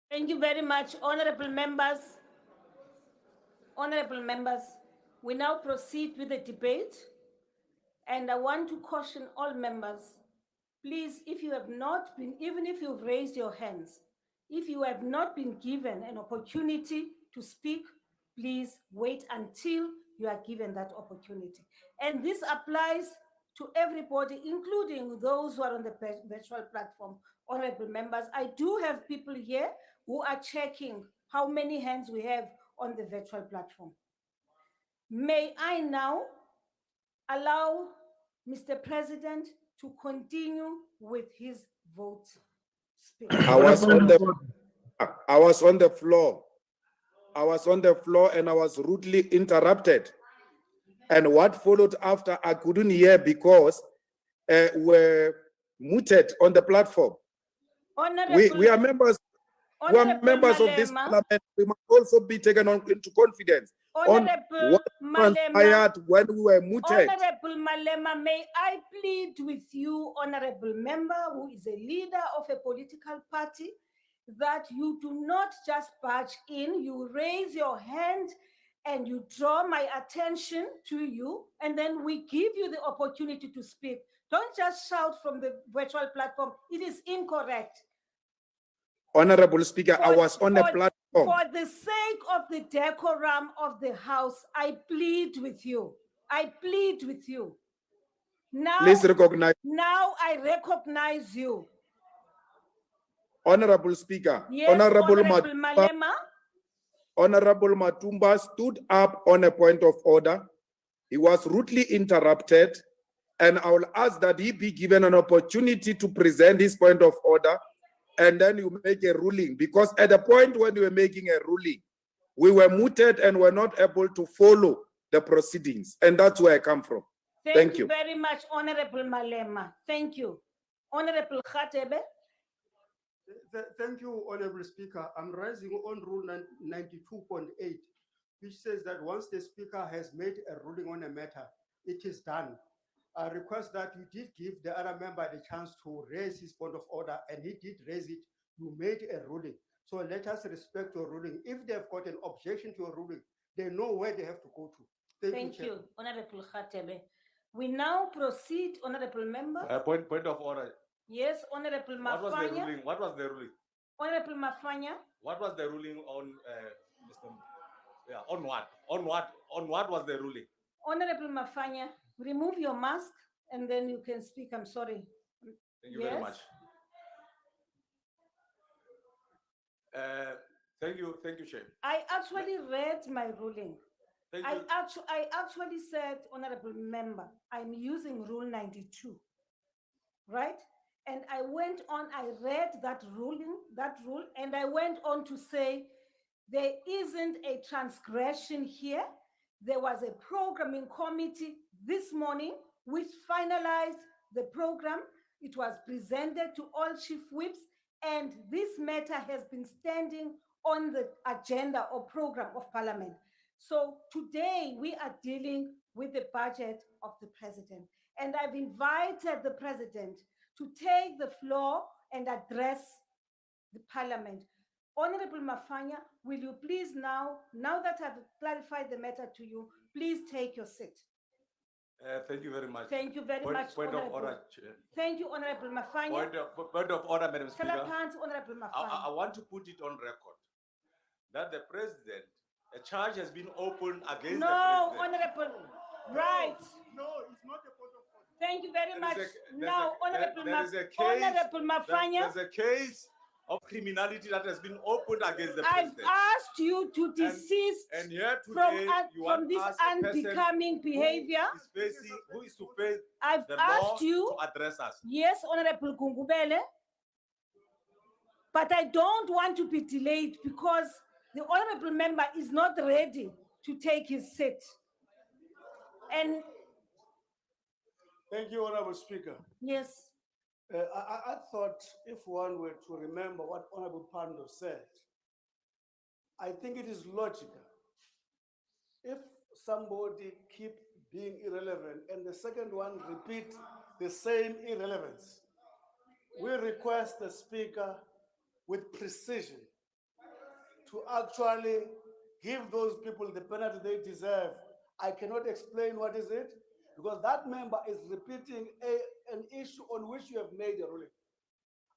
Thank you very much, honorable members. Honorable members, we now proceed with the debate. And I want to caution all members, please, if you have not been, even if you've raised your hands, if you have not been given an opportunity to speak, please wait until you are given that opportunity. And this applies to everybody, including those who are on the virtual platform. Honorable members, I do have people here who are checking how many hands we have on the virtual platform. May I now allow Mr. President to continue with his vote speech? I was on the floor. I was on the floor and I was rudely interrupted. And what followed after, I couldn't hear because we're muted on the platform. We are members. We are members of this parliament. We must also be taken into confidence on what transpired when we were muted. Honorable Malema, may I plead with you, honorable member, who is a leader of a political party, that you do not just barge in, you raise your hand and you draw my attention to you, and then we give you the opportunity to speak. Don't just shout from the virtual platform. It is incorrect. Honorable Speaker, I was on a platform. For the sake of the decorum of the House, I plead with you. I plead with you. Now, please recognize. Now I recognize you. Honorable Speaker, yes, Honorable Malema. Honorable Matumba stood up on a point of order. He was rudely interrupted, and I will ask that he be given an opportunity to present his point of order, and then you make a ruling. Because at the point when you were making a ruling, we were muted and were not able to follow the proceedings, and that's where I come from. Thank you very much, Honorable Malema. Thank you. Honorable Khatebe. Thank you, Honorable Speaker. I'm rising on Rule 92.8, which says that once the Speaker has made a ruling on a matter, it is done. I request that you did give the other member the chance to raise his point of order, and he did raise it. You made a ruling. So let us respect your ruling. If they've got an objection to your ruling, they know where they have to go to. Thank you, Honorable Khatebe. We now proceed, Honorable Member. Point of order. Yes, Honorable Mafanya. What was the ruling? Honorable Mafanya. What was the ruling on Mr. Yeah, on what? On what was the ruling? Honorable Mafanya, remove your mask and then you can speak. I'm sorry. Thank you very much. Thank you, Chair. I actually read my ruling. I actually said, Honorable Member, I'm using Rule 92, right? And I went on, I read that rule, and I went on to say there isn't a transgression here. There was a programming committee this morning which finalized the program. It was presented to all chief whips, and this matter has been standing on the agenda or program of Parliament. So today we are dealing with the budget of the president, and I've invited the president to take the floor and address the Parliament. Honorable Mafanya, will you please now that I've clarified the matter to you, please take your seat. Thank you very much. Thank you very much. Point of order, Chair. Thank you, Honorable Mafanya. Point of order, Madam Speaker. Honorable Mafanya. I want to put it on record that the president, a charge has been opened against the president. No, Honorable. Right. No, it's not a point of order. Thank you very much. Now, Honorable Mafanya. There's a case of criminality that has been opened against the president. I've asked you to desist and here today, from this unbecoming behavior. Who is to face I've the asked law you to address us. Yes, Honorable Gungubele, but I don't want to be delayed because the honorable member is not ready to take his seat. And thank you, Honorable Speaker. Yes. I thought if one were to remember what Honorable Pando said, I think it is logical. If somebody keep being irrelevant and the second one repeat the same irrelevance, we request the Speaker with precision to actually give those people the penalty they deserve. I cannot explain what is it, because that member is repeating an issue on which you have made a ruling.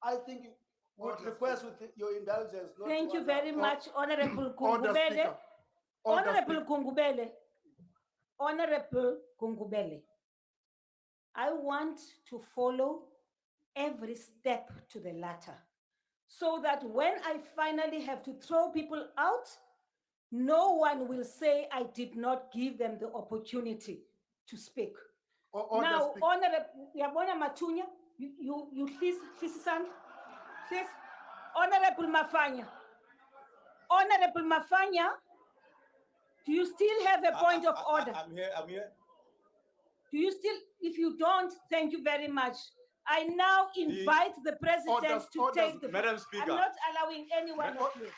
I think would request with your indulgence. Not Thank to you allow- very much, Honorable Order, Kungubele. Speaker. Order, Honorable Speaker. Kungubele. Honorable Kungubele. I want to follow every step to the latter, so that when I finally have to throw people out, no one will say I did not give them the opportunity to speak. Order, Now, Speaker. Honorable Yabona Matunya, you please, please, Honorable Mafanya. Honorable Mafanya, do you still have a point of order? I'm here. Do you still, if you don't, thank you very much. I now invite the president to take the floor. Madam Speaker. I'm not allowing anyone of you.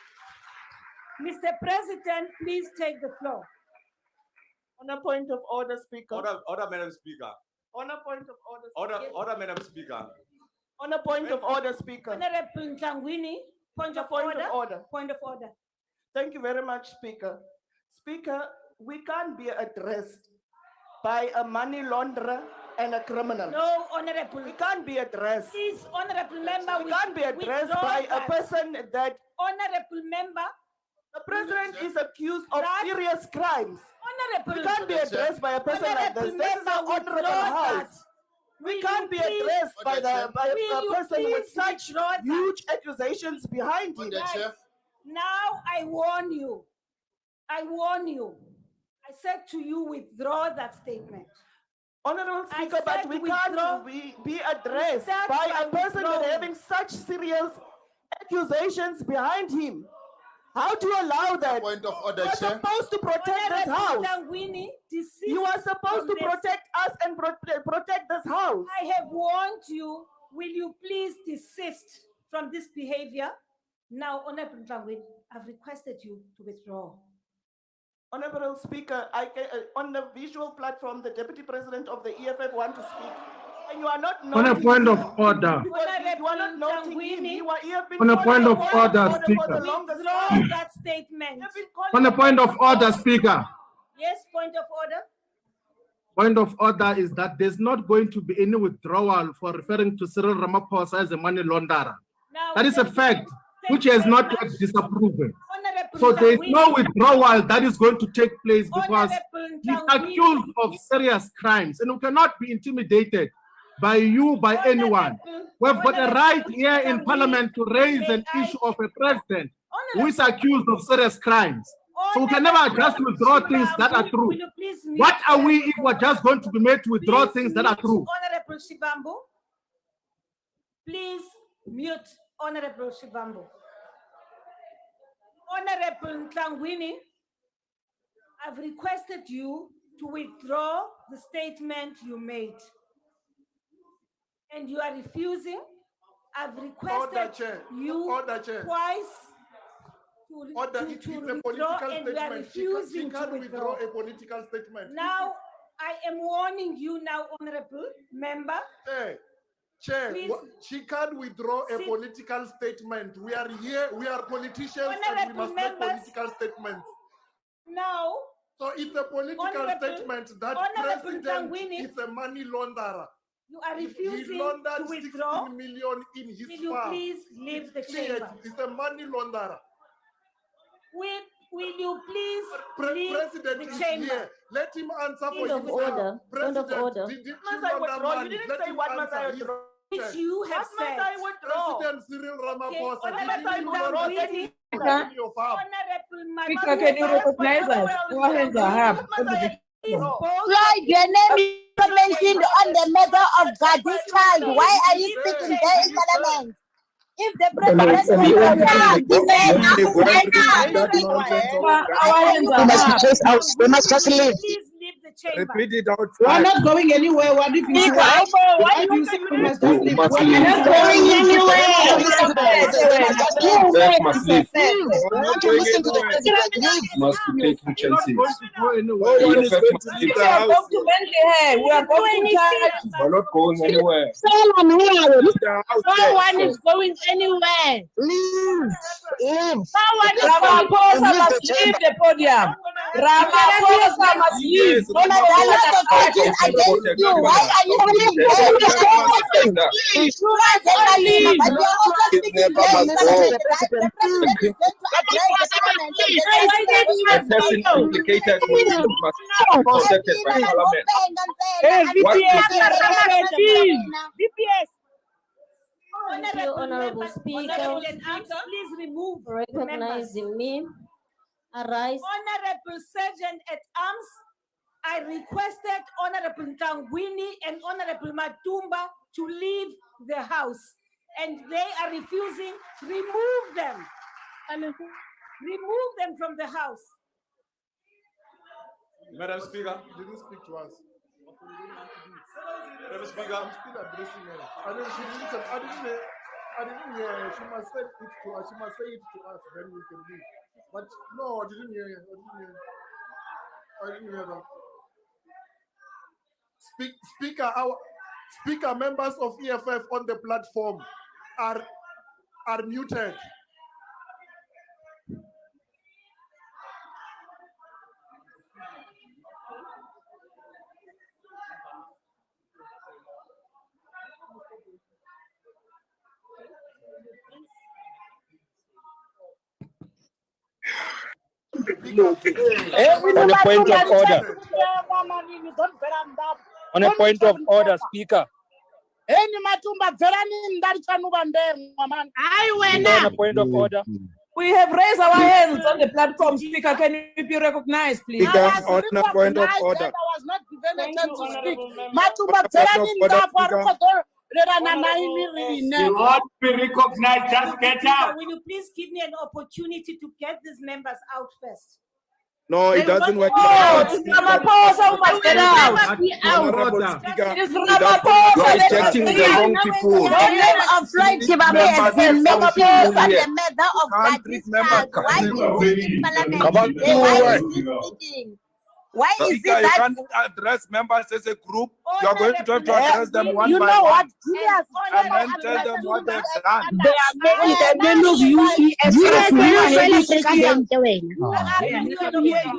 Mr. President, please take the floor. On a point of order, Speaker. Order, Madam Speaker. On a point of order. Order, Madam Speaker. On a point of order, Speaker. Honorable Ntangwini, point of Point order. of order. Point of order. Thank you very much, Speaker. Speaker, we can't be addressed by a money launderer and a criminal. No, Honorable. We can't be addressed. Please, Honorable Member. We can't be addressed withdraw by a that. person that Honorable Member. the president is accused of serious crimes. Honorable. We can't be addressed by a person like this. Honorable This is an Member, honorable withdraw house. that. We Will can't you be please- addressed by Will a you person with please such withdraw that? huge accusations behind him. Right. Now I warn you. I warn you. I said to you, withdraw that statement. Honorable I Speaker, but said we withdraw. can't be addressed Start by by a person with withdrawing. having such serious accusations behind him. How do you allow that? Point of order, You are Chair. supposed to protect this Honorable house. Ntangwini, desist You are supposed from to this. protect us and protect this house. I have warned you. Will you please desist from this behavior? Now, Honorable Ntangwini, I've requested you to withdraw. Honorable Speaker, on the visual platform, the Deputy President of the EFF want to speak, and you are not On a noting point him. of order, Because you are not Honorable noting him. Ntangwini, You have been On a calling point him of out order, for the Speaker. longest withdraw time. that statement. You have been calling on a him point out of for order, the Speaker. Yes, point of order. Point of order is that there's not going to be any withdrawal for referring to Cyril Ramaphosa as a money launderer. Now, That is a thank fact you which has very not much. yet disapproven. Honorable So there is no Ntangwini, withdrawal that is going to take place because Honorable he's Ntangwini, accused of serious crimes and we cannot be intimidated by you, by anyone. We've got a right here in Parliament to raise an issue of a president who is accused of serious crimes. So we can never just withdraw things that are true. Will you please mute What are we them? if we're just going to be made to withdraw Please things that are mute true? Honorable Shibambu. Please mute Honorable Shibambu. Honorable Ntangwini, I've requested you to withdraw the statement you made. And you are refusing. I've requested Order, Chair. you Order, Chair. twice to, Order, to it's a withdraw, political and you are statement. She refusing to can't withdraw. withdraw a political statement. Now, I am warning you now, Honorable Member. Chair, Please. she can't withdraw a Sit. political statement. We are here, we are politicians, and we Honorable must make members. political statements. Now, So it's a political Honorable- statement that Honorable president Ntangwini, is a money launderer. you are He refusing laundered to withdraw. 16 million in his Will you farm. please leave the It's clear, chamber? it's a money launderer. Will you please leave President the is chamber? here. Let him answer for Point of himself. order. Point of President, order. did you Must I launder withdraw? You money? didn't Let say him what must I answer. He's withdraw. Which you have What must said. I withdraw? President Cyril Ramaphosa, Okay, did Honorable you launder Ntangwini, 16 Speaker. million in your farm? Honorable Speaker, can you Matunya, recognize us? Go ahead, Zahab. please both- Floyd, your name is mentioned on the matter of Gadi's child. Why are you speaking there in Parliament? If the president is we a only child, going then to be why that not? nonsense of We must just leave. Please leave the the chamber. Repeat it We are outside. not going anywhere. What if you Speaker, why do you think we must just leave? must We are leave. not going anywhere. First must leave. We're not going anywhere. Must be taking You're not chances. going to go No anywhere. one is EFF going must to leave. leave We the are house. going to Bentley. We are going to church. We're not going anywhere. Leave the house no there. one is going anywhere. Ramaphosa must leave the podium. Ramaphosa must leave. Yes, There are a lot of charges against you. Why are you speaking Never vain? that. You are journalism, but you're also speaking Never vain. must go. The president is going to address the parliament. A person implicated must be protected by parliament. What Honorable Honorable members, Speaker, honorable and arms, please remove for the members. recognizing me. Arise. Honorable Sergeant at Arms, I requested Honorable Ntangwini and Honorable Matumba to leave the house, and they are refusing. Remove them. Remove them from the house. Madam Speaker. You didn't speak to us. Madam Speaker. I'm still addressing her. I didn't hear her. She must say it to us. She must say it to us, then we can leave. But no, I didn't hear her. I didn't hear that. Speaker, members of EFF on the platform are muted. On a point of order. On a point of order, Speaker. On a point of order. We have raised our hands on the platform, Speaker. Can you be recognized, please? Speaker, on a point of order. I was not given a chance to speak. You won't be recognized, just get out. Will you please give me an opportunity to get these members out first? No, it doesn't work. Oh, it's Ramaphosa who must get out. Honorable Speaker, It's it Ramaphosa. You're Let us ejecting the leave. wrong people. The name of Floyd Kibame has been mentioned on the matter of Can't Gadis treat child. members. Why is he in parliament? Come on, Then why is he speaking? Why is it Speaker, you that can't address members as a group. You are going to have to address them one you by know one. what? Julius, And then tell them what they've done. they are making the name of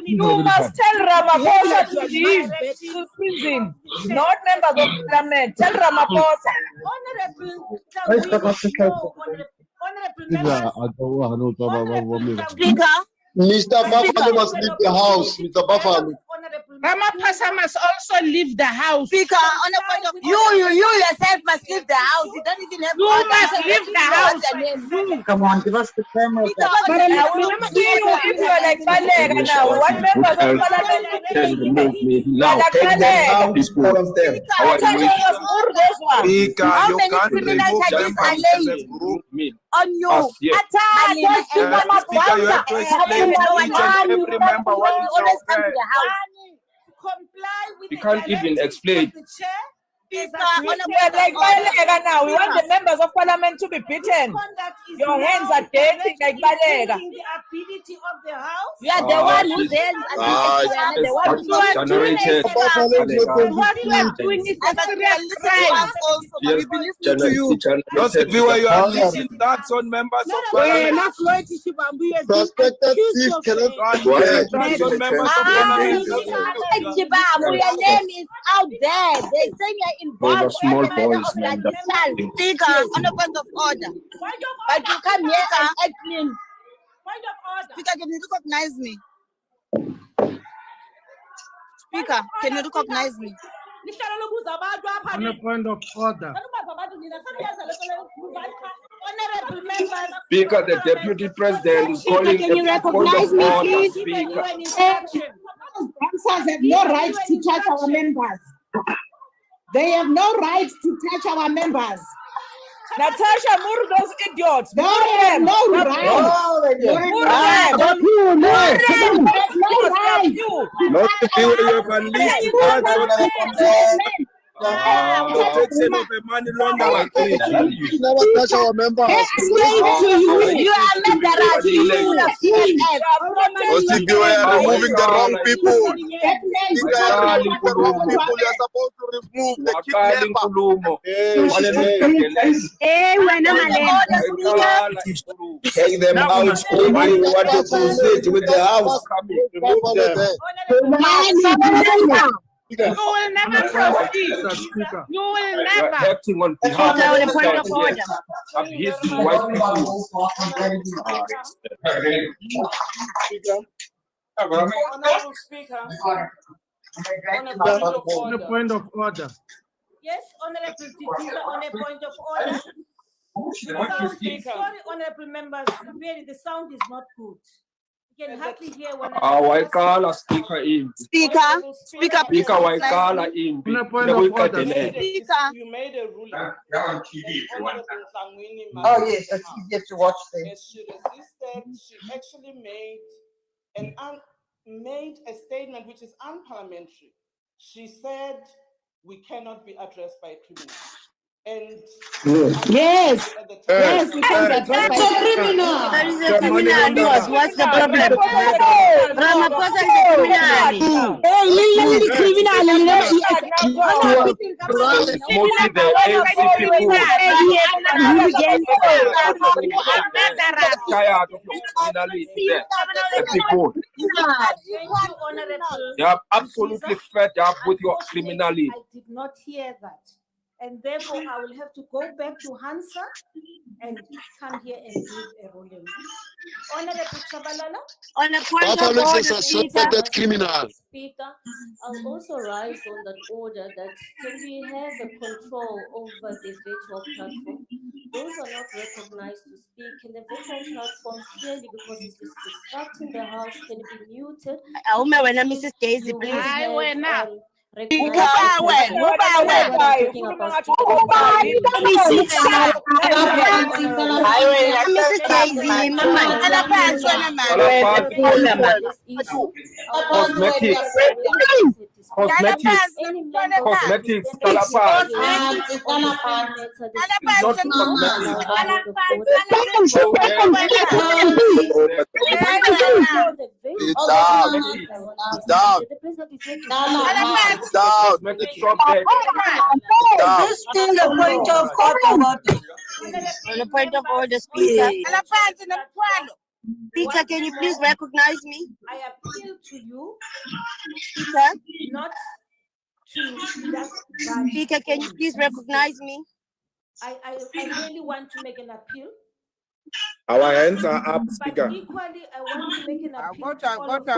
You must tell Ramaphosa to leave the prison, not members of parliament. Tell Ramaphosa. Speaker. Mr. Buffalo must leave the house. Mr. Buffalo. Ramaphosa must also leave the house. Speaker, on the point of you yourself must leave the house. You don't even have. You must leave the house. Come on, give us the camera. I will see you if you are like Balega now. What members of parliament Can remove me now. like Balega? Speaker, Speaker, How you many can't criminal remove charges members are as a laid group. on you? Us, yes. Speaker, you have to explain to each and every member what is Always come to okay. the house. Comply with We the can't even directives explain. of the chair. Speaker, We are like Balega now. We want the members of parliament to be beaten. Your hands are dirty like Balega. The ability of the house. We are the one whose hands are the one who are doing generated. it. What we are doing is a serious crime. Yes, Those people, you are leashing tax on members of parliament. Suspected thief cannot Tax on members of parliament. Your name is out there. They say you're involved small in the matter boys of like that child. Speaker, on the point of order. But you come here and act clean. Point of order. Speaker, can you recognize me? Speaker, can you recognize me? On a point of order. Honorable members. Speaker, the deputy president is calling Can you a point recognize of me, order. please? Speaker, Sponsors have no right to touch our members. They have no right to touch our members. Natasha, move those idiots. No, Move them. no Stop right. you. Move them. Stop you. Not to be where you can lead to that sort of protection of a money launderer. Never touch our members. Escape to you. You are murderers. You OCP, we are removing the wrong people. You are removing the wrong people. You are supposed to remove the Take them out. Anybody who want to proceed with the house, remove them. You will never proceed. You will never. Acting on behalf of the point of order. Abusing white people. Honorable Speaker, On a point of order. Yes, Honorable Titiza, on a point of order. Sorry, honorable members, really the sound is not good. You can hardly hear one another. Waikala speaker in. Speaker, Speaker Waikala in. On a point of order. You made a ruling. Oh yes, that's easier to watch then. As she resisted, she actually made a statement which is unparliamentary. She said we cannot be addressed by a criminal. And Yes, yes, we can be addressed by a criminal. There is a criminal. What's the problem? Ramaphosa is a criminal. Hey, little criminal. Mostly the ANC people. Tired of your criminality. The people. They are absolutely fed up with your criminality. I did not hear that. And therefore, I will have to go back to Hansa and come here and give a ruling. Honorable Chabalala? On a point of Papa order, is a suspected criminal. Speaker, I'll also rise on that order that can we have a control over the virtual platform? Those are not recognized to speak in the virtual platform clearly because it is distracting the House, can be muted. Mrs. Daisy, please. Mrs. Daisy, Cosmetics. This thing a point of order. On a point of order, Speaker. Speaker, can you please recognize me? I appeal to you Speaker, not to just Speaker, can you please recognize me? I really want to make an appeal. Our hands are up, But Speaker. equally, I want to make an appeal. Go to all of to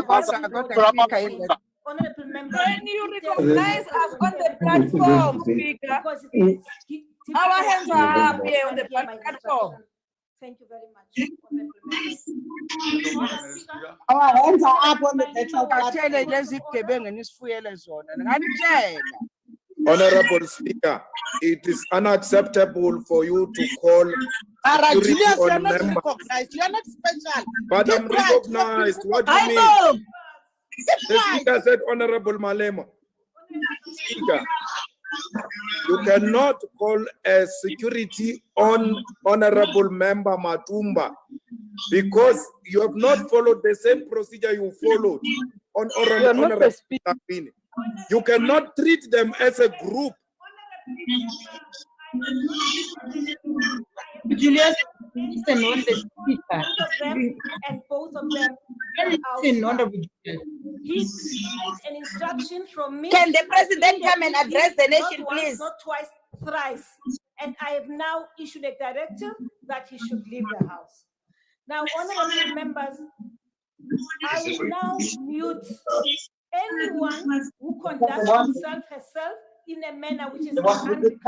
you. Honorable members. Can you recognize us on the platform, Speaker? Because it's Our hands are up here on the platform. Thank you very much, honorable members. Our hands are up on the virtual platform. Honorable Speaker, it is unacceptable for you to call security on members. You are not special. But I'm recognized. What do you mean? The Speaker said, Honorable Malema. Speaker, you cannot call a security on Honorable Member Matumba because you have not followed the same procedure you folled on Honorable Sabine. You cannot treat them as a group. Julius, listen on the speaker. And both of them. Listen on the He needs an instruction from me. Can the president come and address the nation, not once, please? Not twice, thrice. And I have now issued a directive that he should leave the house. Now, honorable members, I will now mute anyone who conducts himself, herself, in a manner which is unbecoming.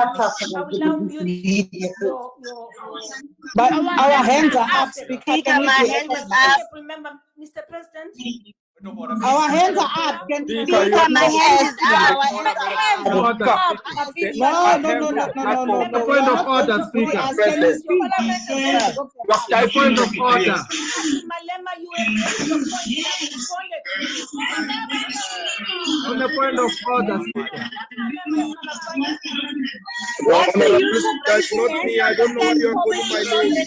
I will now mute your But our hands are up, Speaker. My hands is up. Remember, Mr. President, Our hands are up. Can we Speaker, you have my no hands point. up? Our hands are up. The point of order, Speaker. Can you speak? The point of order. Malema, you have raised your point and I've responded to you. On the point of order, Speaker. That's not me. I don't know why you are calling my name.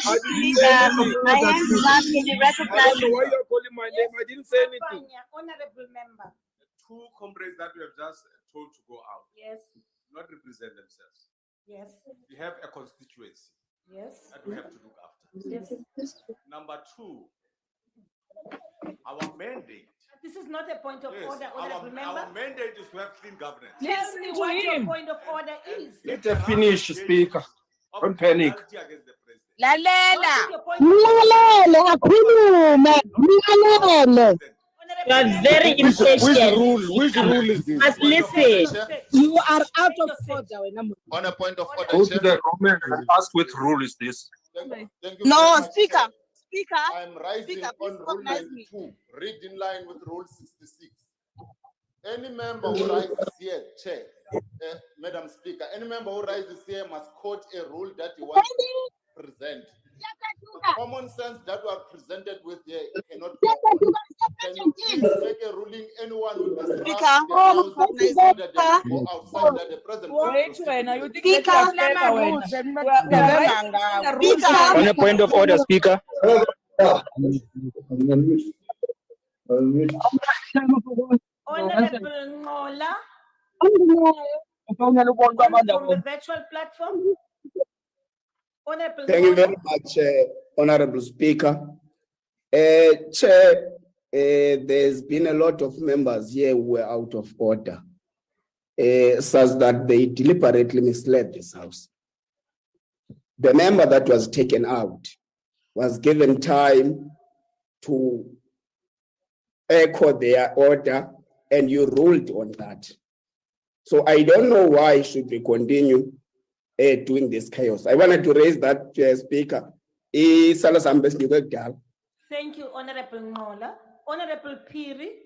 I didn't say anything. My hands is up. Can you I recognize don't know why you are calling my name. I didn't say anything. Honorable member. Two comrades that we have just told to go out. Yes. Not represent themselves. Yes. We have a constituency. Yes. That we have to look after. Yes. Number two, our mandate. This is not a point of Yes, order, honorable member. our mandate is to have clean governance. Tell me what your point of order is. Let her finish, Speaker. Don't panic. Lalela. Lalela, akhulume. Lalela. You are very impatient. Which rule is this? Must listen. You are out of order. On a point of order, Go to Chair. the Roman and ask which rule is this. Thank you No, very much, Speaker. Chair. Speaker. I'm rising Speaker, on please rule recognize me. 92. Read in line with rule 66. Any member who rises here, Chair, Madam Speaker, any member who rises here must quote a rule that he wants to present. The common sense that we are presented with here cannot go on. Can you please make a ruling anyone who disrupts the house so that they go outside that the president On a point of order, Speaker. Honorable Ngola. From the virtual platform. Honorable Thank you very much, Honorable Speaker. Chair, there's been a lot of members here who were out of order, such that they deliberately misled this House. The member that was taken out was given time to echo their order, and you ruled on that. So I don't know why should we continue doing this chaos. I wanted to raise that, Speaker. Thank you, Honorable Ngola. Honorable Piri.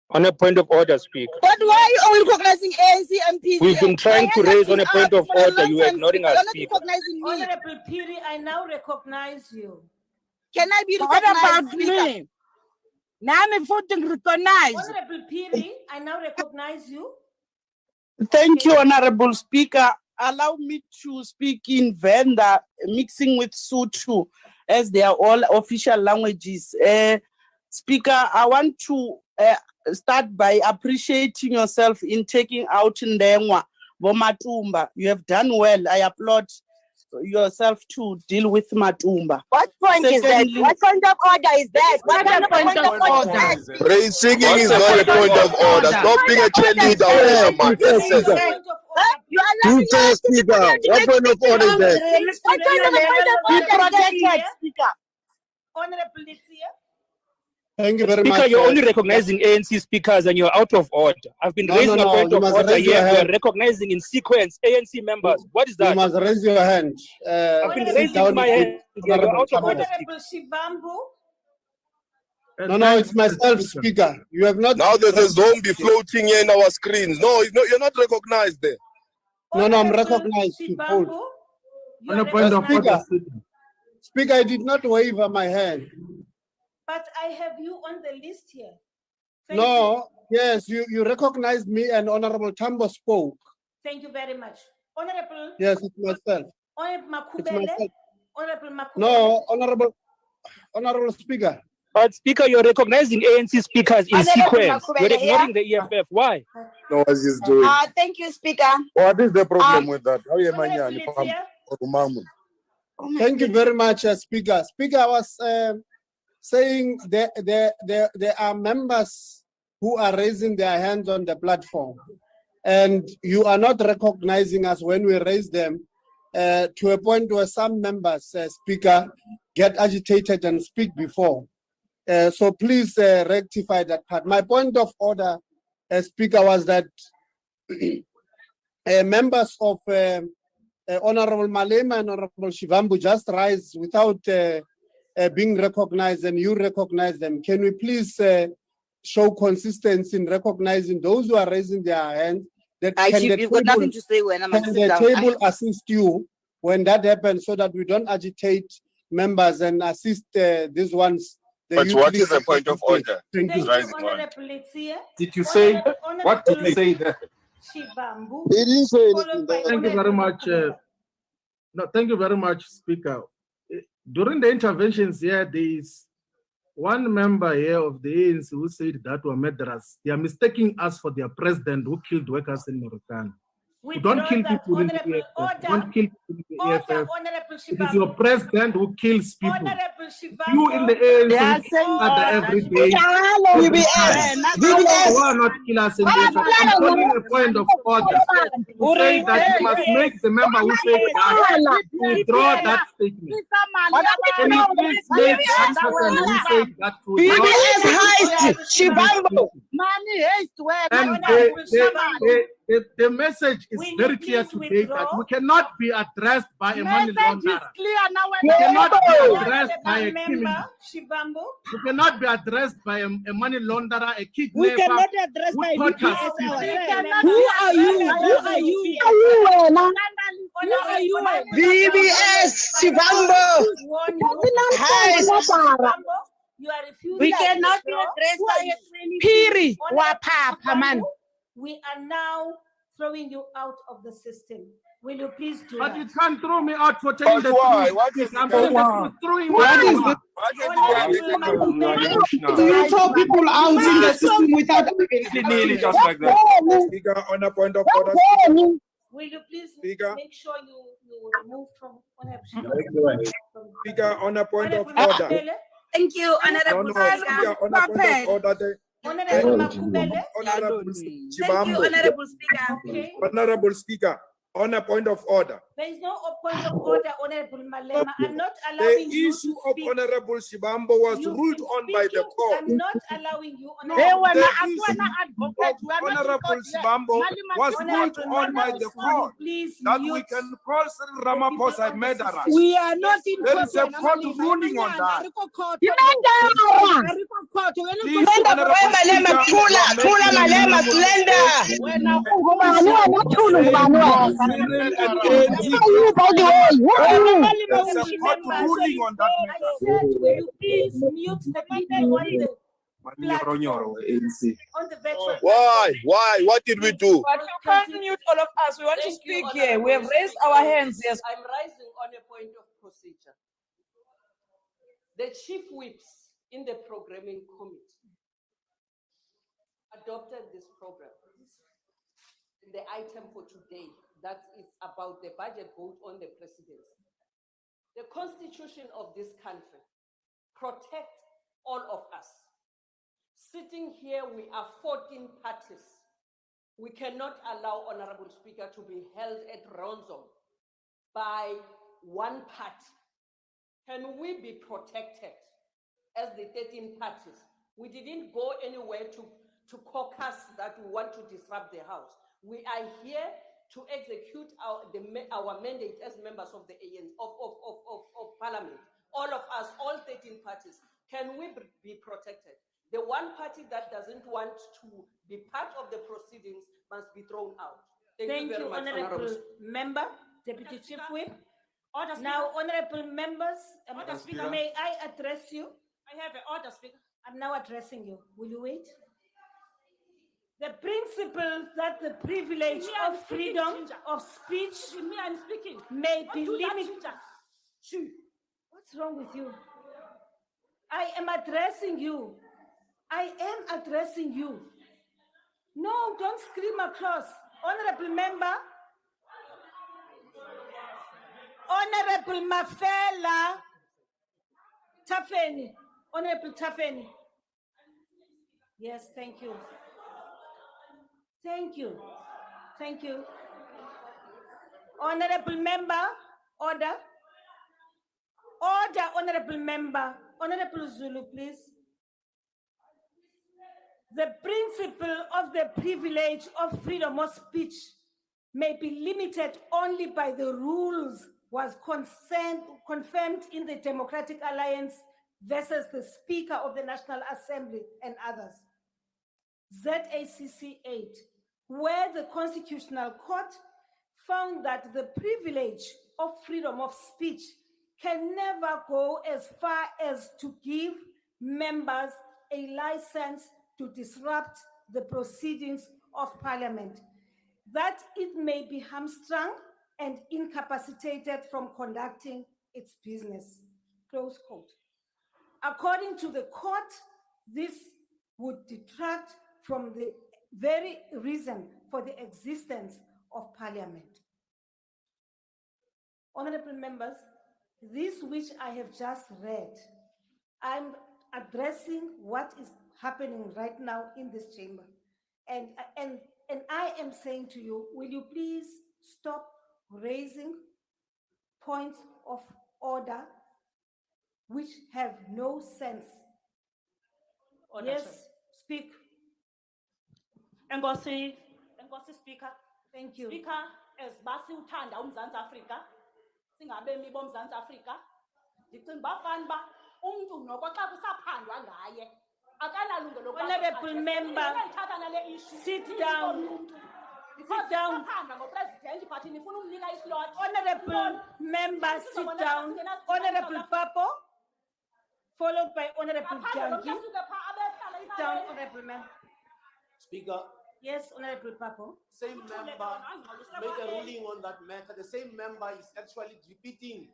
On a point of order, Speaker. But why are you recognizing ANC MPs? We've been trying to raise on a point of order. You are ignoring us, Speaker. Honorable Piri, I now recognize you. Can I be What recognized? about me? Now I'm voting recognized. Honorable Piri, I now recognize you. Thank you, Honorable Speaker. Allow me to speak in Venda, mixing with Sotho, as they are all official languages. Speaker, I want to start by appreciating yourself in taking out Ndengwa, Matumba. You have done well. I applaud yourself to deal with Matumba. What point is that? What point of order is that? What kind of point of order is that? Raise singing is not a point of order. Stop being a cheerleader, man. You tell Speaker, what point of order is that? What kind of a point of order is that, Speaker? Honorable Lizia. Thank you very Speaker, much. you're only recognizing ANC speakers and you're out of order. I've been raising a point of order here. You're recognizing in sequence ANC members. What is that? You must raise your hand. I've been raising my hand. You're out of order. Honorable Shivambu. No, it's myself, Speaker. You have not. Now there's a zombie floating here in our screens. No, you're not recognized there. No, I'm recognized. On a point of order, Speaker, I did not wave my hand. But I have you on the list here. Yes, you recognized me and Honorable Tambo spoke. Thank you very much. Honorable. Yes, it's myself. Honorable Makubele. No, Honorable Speaker. But Speaker, you're recognizing ANC speakers in sequence. You're ignoring the EFF. Why? No, what he's doing. Thank you, Speaker. What is the problem with that? Thank you very much, Speaker. Speaker, I was saying there are members who are raising their hands on the platform, and you are not recognizing us when we raise them to a point where some members, Speaker, get agitated and speak before. So please rectify that part. My point of order, Speaker, was that members of Honorable Malema and Honorable Shivambu just rise without being recognized and you recognize them, can we please show consistency in recognizing those who are raising their hands? That I can Chief, the you've got table, nothing to say when I'm can sit the down. table assist you when that happens so that we don't agitate members and assist these ones? But youth what is the leaders point of order? Thank you. Rising one. Honorable Letsie. Did you say, what did you say there? Shibambu. He didn't say followed anything. by Thank you very Honorable much. Makumela. No, thank you very much, Speaker. During the interventions here, there is one member here of the ANC who said that were murderers. They are mistaking us for their president who killed workers in Moroccan. You don't kill people in the EFF. You don't kill people in the EFF. Honorable It is your president who kills people. Honorable You in the Shibambu. ANC murder every day. VBS. You are not killers in the EFF. I'm calling a point of order. To say that you must make the member who said that to withdraw that statement. Can you please make that person who said that to withdraw VBS height. Shibambu. And the message is very clear today that we cannot be addressed by a money launderer. We cannot be addressed by a criminal. Shibambu. We cannot be addressed by a money launderer, a kidnapper. We cannot address who by tortures VBS people. ourselves. Who are you? Who are you? Who are you? VBS Shibambu. You are refusing. We cannot be addressed by a Piri wapapa man. We are now throwing you out of the system. Will you please do But that? you can't throw me out for telling the why? truth. What is I'm it? telling the truth. Throwing me out. You throw people out in the system without Nearly just like that. Speaker, on a point of order. Will you please Speaker. make sure you remove from Honorable Speaker, on a point of Honorable order. Makumela? Thank you, No, Honorable no, Speaker. Speaker, on a point of order. Honorable Makumela? Honorable Thank you, Chibambo. Honorable Speaker. Okay. Honorable Speaker, on a point of order. There is no point of order, Honorable Malema. I'm not The allowing you issue to of speak. Honorable Shibambo was You've ruled been on by the speaking. court. I'm not allowing you, No, Honorable. the issue of Honorable Shibambo was ruled on by the court Please that we mute. can call Cyril Ramaphosa a murderer. We are not in There court. is a court ruling on that. Please, Please, Honorable Speaker, Pula Malema, Slender. Cyril and ANC, By the way, there's a court ruling on that I matter. said, will you please mute the people on the on the virtual Why? Why? What did we do? But you can't mute all of us. We want to speak here. We have raised our hands. Yes. I'm rising on a point of procedure. The chief whips in the programming committee adopted this program. The item for today, that is about the budget vote on the presidency. The constitution of this country protects all of us. Sitting here, we are 14 parties. We cannot allow, Honorable Speaker, to be held at ransom by one party. Can we be protected as the 13 parties? We didn't go anywhere to caucus that we want to disrupt the House. We are here to execute our mandate as members of the ANC, of Parliament. All of us, all 13 parties, can we be protected? The one party that doesn't want to be part of the proceedings must be thrown out. Thank you very much, Honorable Member, Deputy Chief Whip. Now, Honorable Members, may I address you? I have an order, Speaker. I'm now addressing you. Will you wait? The principle that the privilege of freedom of speech may be limited. What's wrong with you? I am addressing you. I am addressing you. No, don't scream across. Honorable Member. Honorable Mafela Tafeni. Honorable Tafeni. Yes, thank you. Thank you. Thank you. Honorable Member, order. Order, Honorable Member. Honorable Zulu, please. The principle of the privilege of freedom of speech may be limited only by the rules was confirmed in the Democratic Alliance versus the Speaker of the National Assembly and others. ZACC 8, where the Constitutional Court found that the privilege of freedom of speech can never go as far as to give members a license to disrupt the proceedings of Parliament, that it may be hamstrung and incapacitated from conducting its business. Close quote. According to the court, this would detract from the very reason for the existence of Parliament. Honorable members, this which I have just read, I'm addressing what is happening right now in this chamber. And I am saying to you, will you please stop raising points of order which have no sense? Order, Yes, Chair. speak. Enkosi Speaker. Thank you. Speaker, as basi uthanda uMzantsi Afrika, singabemi boMzantsi Afrika, ndicinga bafana ba umuntu noko xa kusaphandwa ngaye akanalungelo lokuba Honorable member, sit down. Sit down. Honorable member, sit down. Honorable Papo, followed by Honorable Jangi. Sit down, Honorable member. Speaker, Yes, Honorable Papo. same member made a ruling on that matter. The same member is actually repeating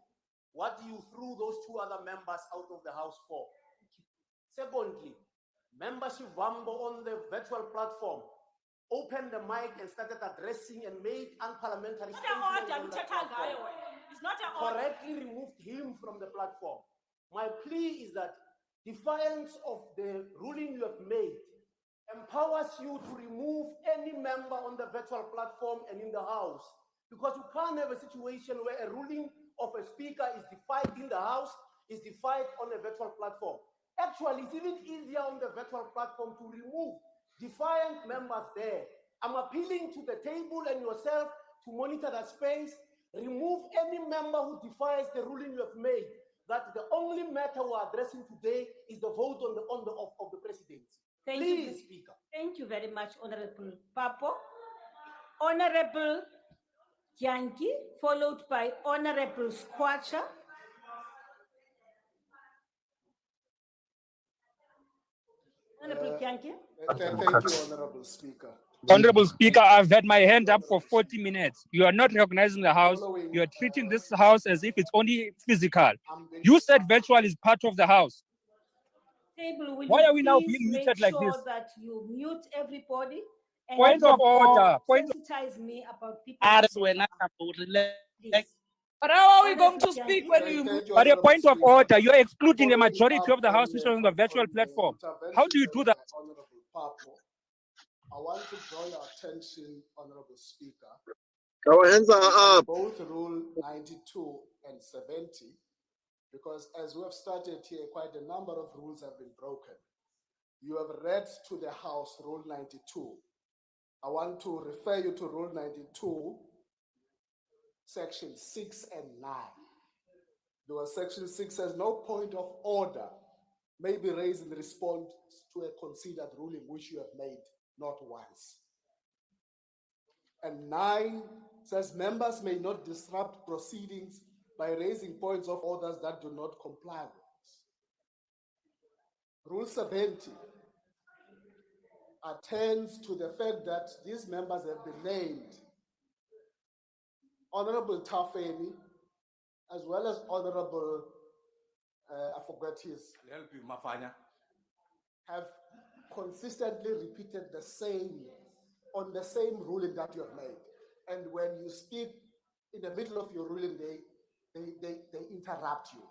what you threw those two other members out of the house for. Secondly, membership Wambo on the virtual platform opened the mic and started addressing and made unparliamentary statements on that platform. It's not an order. Correctly removed him from the platform. My plea is that defiance of the ruling you have made empowers you to remove any member on the virtual platform and in the house, because you can't have a situation where a ruling of a speaker is defied in the house, is defied on a virtual platform. Actually, it's even easier on the virtual platform to remove defiant members there. I'm appealing to the table and yourself to monitor that space. Remove any member who defies the ruling you have made, that the only matter we're addressing today is the vote on the of the presidency. Please, Speaker. Thank you very much, Honorable Papo. Honorable Yankee, followed by Honorable Squatcher. Honorable Yankee. Thank you, Honorable Speaker. Honorable Speaker, I've had my hand up for 40 minutes. You are not recognizing the House. You are treating this House as if it's only physical. You said virtual is part of the House. Table, will Why you are we now please being make muted like sure this? that you mute everybody and Point of order. sensitize me about people. Please. But how are we going to speak when you... But a point of order, you're excluding a majority of the House which is on the virtual platform. How do you do that? Honorable Papo, I want to draw your attention, Honorable Speaker. Our hands are up. Both Rule 92 and 70, because as we have started here, quite a number of rules have been broken. You have read to the House Rule 92. I want to refer you to Rule 92, Section 6 and 9. Because Section 6 says no point of order may be raised in response to a considered ruling which you have made not once. And 9 says members may not disrupt proceedings by raising points of orders that do not comply with. Rule 70 attends to the fact that these members have been named. Honorable Tafeni, as well as Honorable, I forgot his, Help you, Mafanya. have consistently repeated the same, on the same ruling that you have made. And when you speak in the middle of your ruling, they interrupt you.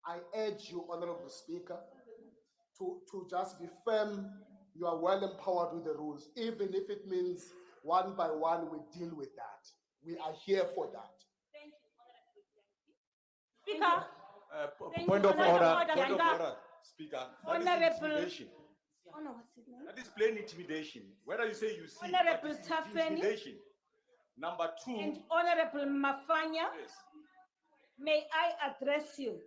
I urge you, Honorable Speaker, to just be firm. You are well empowered with the rules, even if it means one by one we deal with that. We are here for that. Thank you, Honorable Speaker. Point of order, Speaker. That is Honorable. intimidation. Oh, no, what's his name? That is plain intimidation. Whether you say you see, Honorable but it's Tafeni. intimidation. Number 2. And Honorable Mafanya. Yes. May I address you?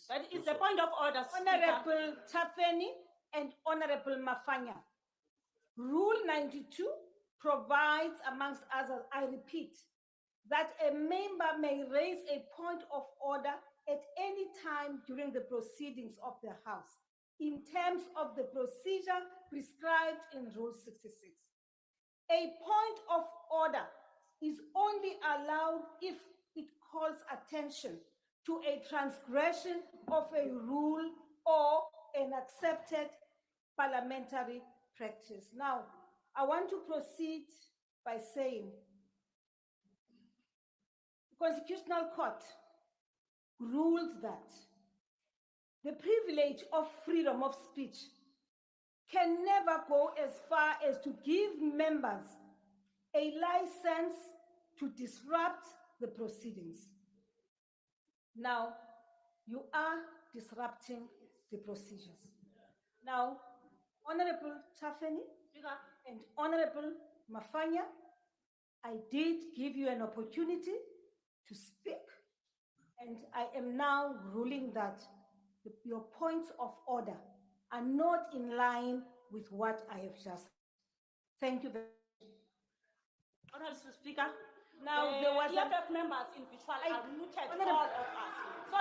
But it's a point of order, Speaker. Honorable Tafeni and Honorable Mafanya. Rule 92 provides, amongst others, I repeat, that a member may raise a point of order at any time during the proceedings of the House in terms of the procedure prescribed in Rule 66. A point of order is only allowed if it calls attention to a transgression of a rule or an accepted parliamentary practice. Now, I want to proceed by saying the Constitutional Court ruled that the privilege of freedom of speech can never go as far as to give members a license to disrupt the proceedings. Now, you are disrupting the procedures. Now, Honorable Tafeni and Honorable Mafanya, I did give you an opportunity to speak, and I am now ruling that your points of order are not in line with what I have just. Thank you very much. Honorable Speaker. Now, there was EFF members in virtual are muted, all of us. So,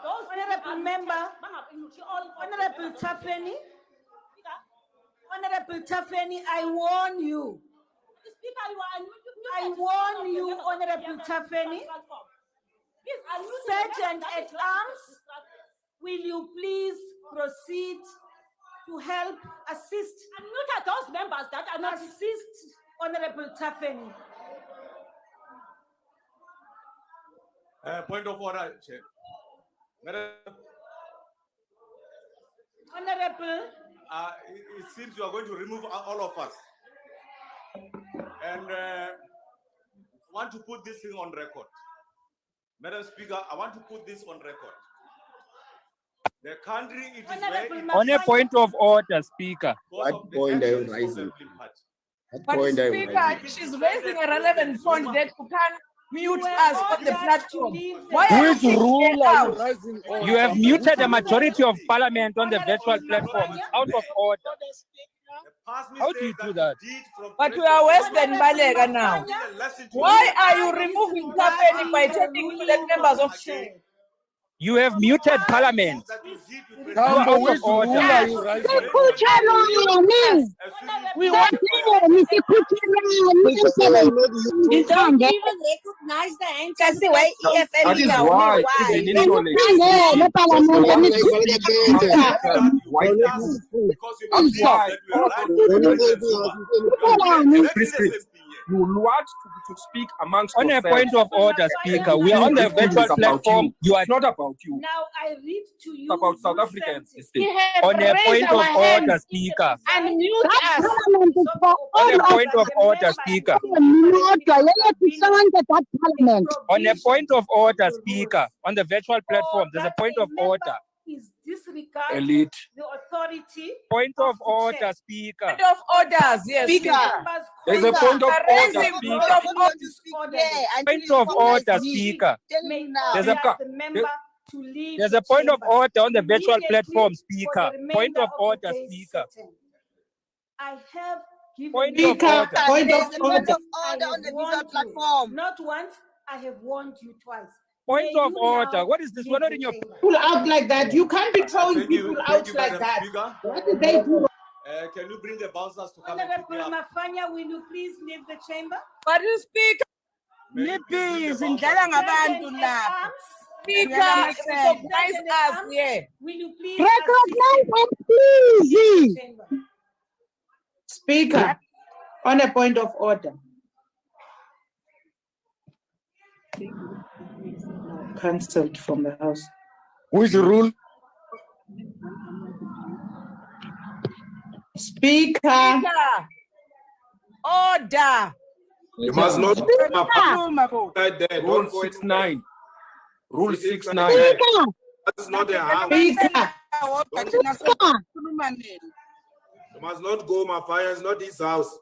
those Honorable member, Honorable Honorable Tafeni, Honorable Tafeni, I warn you. Speaker, you are I warn you, Honorable Tafeni. Sergeant at Arms, will you please proceed to help assist? Unmute those members that are not assist Honorable Tafeni. Point of order, Chair. Honorable. It seems you are going to remove all of us. And I want to put this thing on record. Madam Speaker, I want to put this on record. The country, it is very... On a point of order, Speaker. What point are you raising? But Speaker, she's raising a relevant point that you can't mute us on the platform. Why are Which rule are you raising? You have muted the majority of parliament on the virtual platform. It's out of order. How do you do that? But we are worse than Balega now. Why are you removing Tafeni by taking the members of shame? You have muted parliament. You are out of order. We want You don't even recognize the answer. That is why you want to speak amongst on yourselves. A point of order, Speaker. We are on the virtual platform. You are not about you. Now I read to you. It's about South Africans. On a point of order, Speaker. And mute us. On a point of order, Speaker. On a point of order, Speaker. On the virtual platform, there's a point of order. Is disregarding Elite. the authority. Point of order, Speaker. Point of orders, yes, Speaker. There's a point of order, Speaker. Point of order, Speaker. There's a point of order on the virtual platform, Speaker. Point of order, Speaker. I have given point you of order. Point of order on the visual platform. Not once, I have warned you twice. Point of order. What is this? We're not in your people out like that. You can't be throwing people out like that. What did they do? Can you bring the bouncers to come Honorable and pick me up? Mafanya, will you please leave the chamber? But you speak. Speaker, recognize us here. Will you please Recognize us, please. Speaker, on a point of order. Cancelled from the house. Which rule? Speaker. Order. You must not Rule 69. Rule 69. Speaker. That is not a house. Speaker. You must not go, my fire is not this house.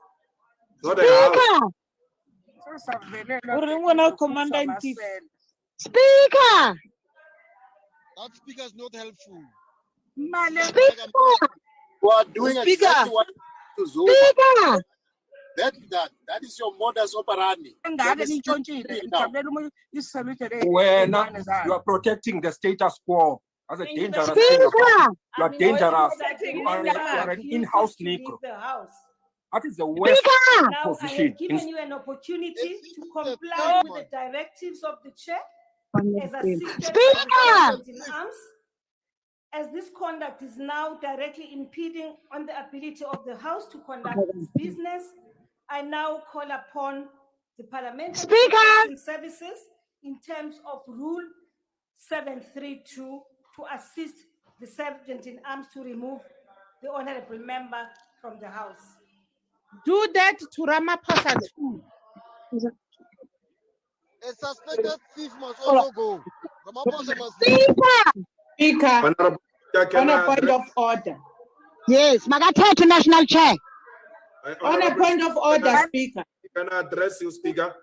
It's not a house. Speaker. Commander in chief. Speaker. That speaker is not helpful. Speaker. You are doing Speaker. exactly what to Zuma. Speaker. That is your modus operandi. That is When you are protecting the status quo as a dangerous thing. Speaker. You are dangerous. You are an in-house Negro. That is the worst Now I position. have given you an opportunity to comply with the directives of the chair as assisted by the sergeant in arms. As this conduct is now directly impeding on the ability of the House to conduct its business, I now call upon the Parliamentary Protection Services in terms of Rule 732 to assist the sergeant in arms to remove the honorable member from the House. Do that to Ramaphosa too. a suspected thief must also go. Ramaphosa must leave. Speaker, on a point of order. Yes, Magatete National Chair. On a point of order, Speaker. Can I address you, Speaker?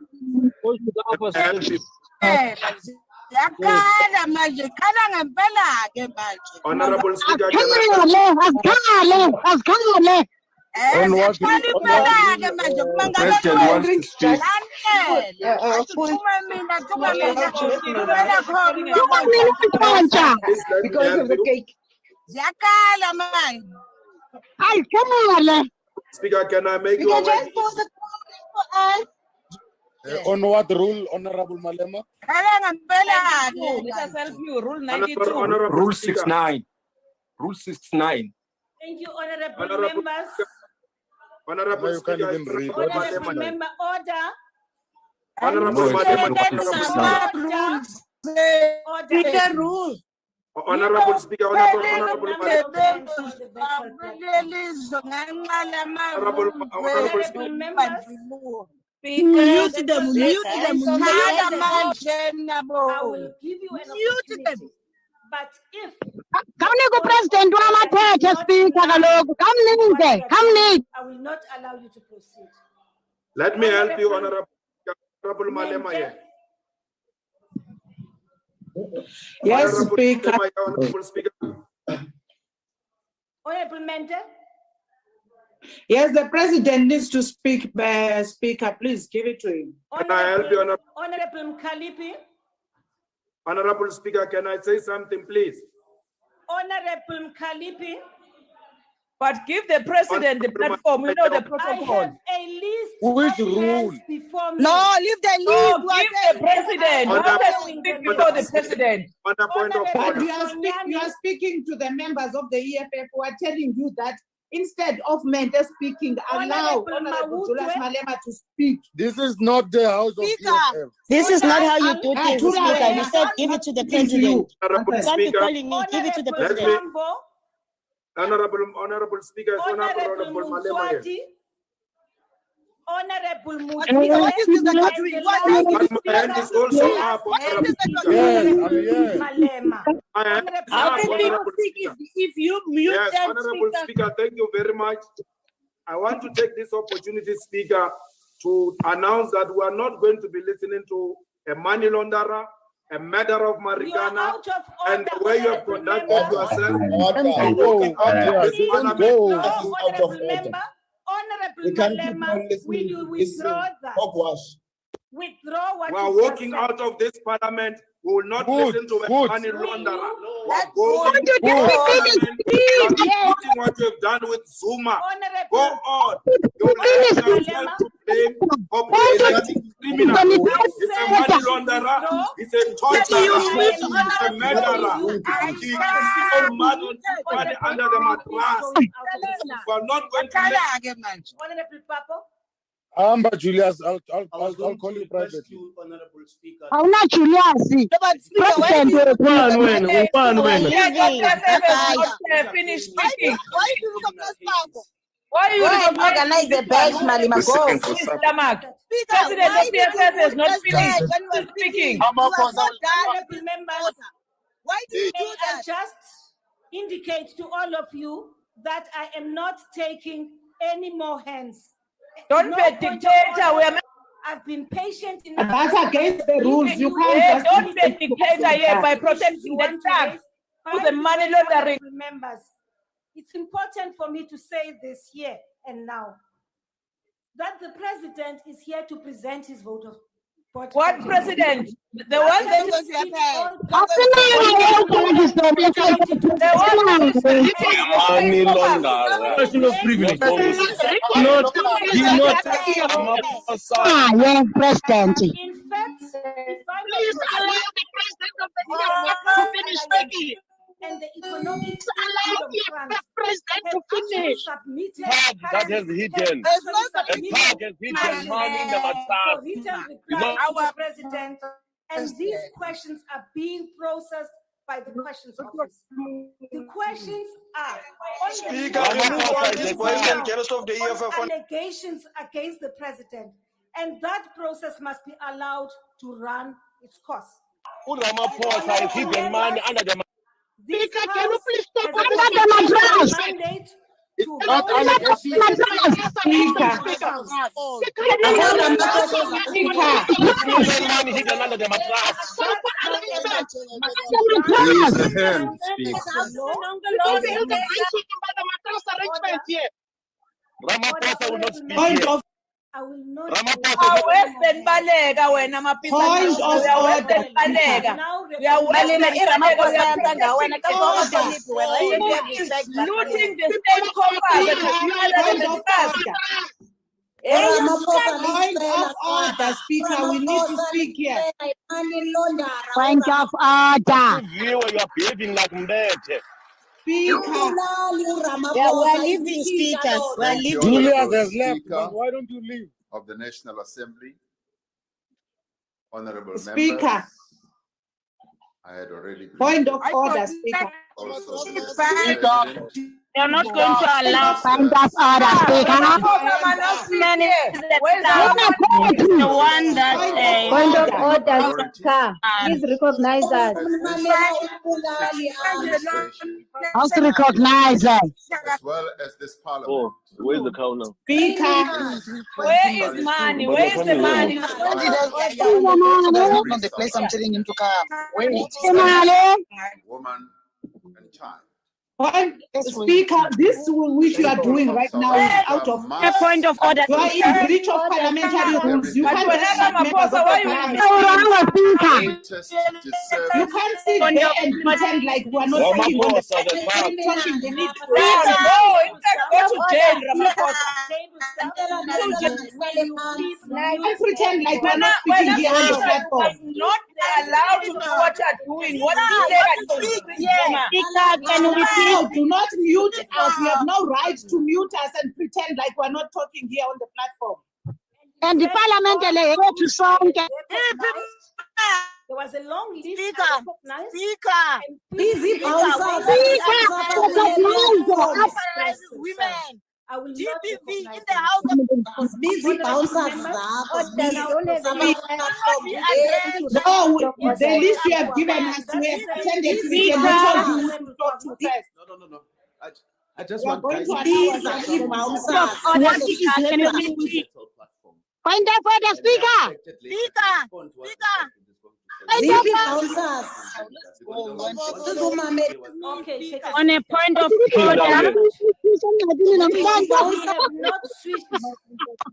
Honorable Speaker, can On what President wants to speak. Because of the cake. Speaker, can I make you aware? On what rule, Honorable Malema? Rule 92. Rule 69. Rule 69. Thank you, honorable members. Honorable You can't even read. Honorable member, order. Honorable Order. Rule. Honorable Speaker, Honorable members. Mute them. I will give you an opportunity. But if President Speaker, I will not allow you to proceed. Let me help you, Honorable Malema here. Yes, Honorable Speaker. Honorable Speaker. Honorable Mente. Yes, the president needs to speak. Speaker, please give it to him. Can I help you, Honorable Mkalipi. Honorable Speaker, can I say something, please? Honorable Mkalipi. But give the president the platform. We know the I protocol. have a list Which of rule? hands before me. No, leave the list. No, give the president. Not speak before the president. On a point of But order. you are speaking to the members of the EFF who are telling you that instead of Mente speaking, allow Honorable Julius Malema to speak. This is not the house of EFF. This is not how you do things, Speaker. You said give it to the president. Honorable Can't be Speaker, calling me. Give it to the let president. me, Honorable Speaker, Honorable Malema here. Honorable And my hand is also up, Honorable Speaker. Yes, I'm here. Malema. My hand is How up, can people Honorable speak Speaker. if you mute Yes, them, Honorable Speaker, thank you very much. I want to take this opportunity, Speaker, to announce that we are not going to be listening to a money launderer, a murderer of Marikana, and the way you have conducted yourself. Honorable Malema, will you withdraw that? Withdraw what We are you walking just said. out of this parliament. We will not Good, listen to a good. money launderer. That's Go good. into the parliament. Repeating what you have done with Zuma. Go on. You will have yourself to blame for presenting criminal. It's a money launderer. It's a torturer. It's a murderer. He keeps mud on somebody under the mattress. We are not going to let Honorable Papo. Amba Julius, I'll call you privately. Honorable Speaker. I'm not Julius. President. Finish speaking. Why do you look at Papo? Why you organize the bench, Malima? Go. Stomach. President of PSS is not finished speaking. Honorable members, Why do you do I that? just indicate to all of you that I am not taking any more hands. Don't No be a point of dictator. order. We are I've been patient enough. That's against the rules. You can't just Don't be a dictator here by protecting the tax to the money laundering members. It's important for me to say this here and now that the president is here to present his vote of budget. What president? The one that is Personal privilege. Yes, President. In fact, if I'm and the economic freedom front have actually submitted That has hidden. Money in the for written reply to the president, and these questions are being processed by the questions office. The questions are allegations against the president, and that process must be allowed to run its course. Ramaphosa is hidden money under the Speaker, can you please stop under the mattress? Mandate It's not an Ramaphosa will not speak Point here. of I will not. Western Balega when I'm a Point of order. Looting the state coffers. Point of order, Speaker. We need to speak here. Point of order. You are behaving like Mbete. Speaker. Yeah, we're leaving, Speaker. We're leaving. Julius has left. Why don't you leave? Of the National Assembly, honorable Speaker. members, I had already Point of order, Speaker. also Speaker. You're not going to allow Point of order, Speaker. the one that Point of order, Speaker. Please recognize that. House recognize that. as well as this parliament. Where's the cow now? Speaker. Where is money? Where is the money? Not the place I'm telling him to come. Woman and child. Point, Speaker, this which you are doing right now is out of a point of order. You are in breach of parliamentary rules. You can't You can't sit there and pretend like we are not talking on the talking. We need to go to jail, and pretend like we are not speaking here on the platform. Not allowed to know what you are doing. What Can we please? Do not mute us. You have no right to mute us and pretend like we're not talking here on the platform. And the parliament to song. There was a long list. Speaker. Busy women. I will GBV in the house of busy bouncers. No, the list you have given us, we have pretended to be No. I just want Point of order, Speaker. On a point of order,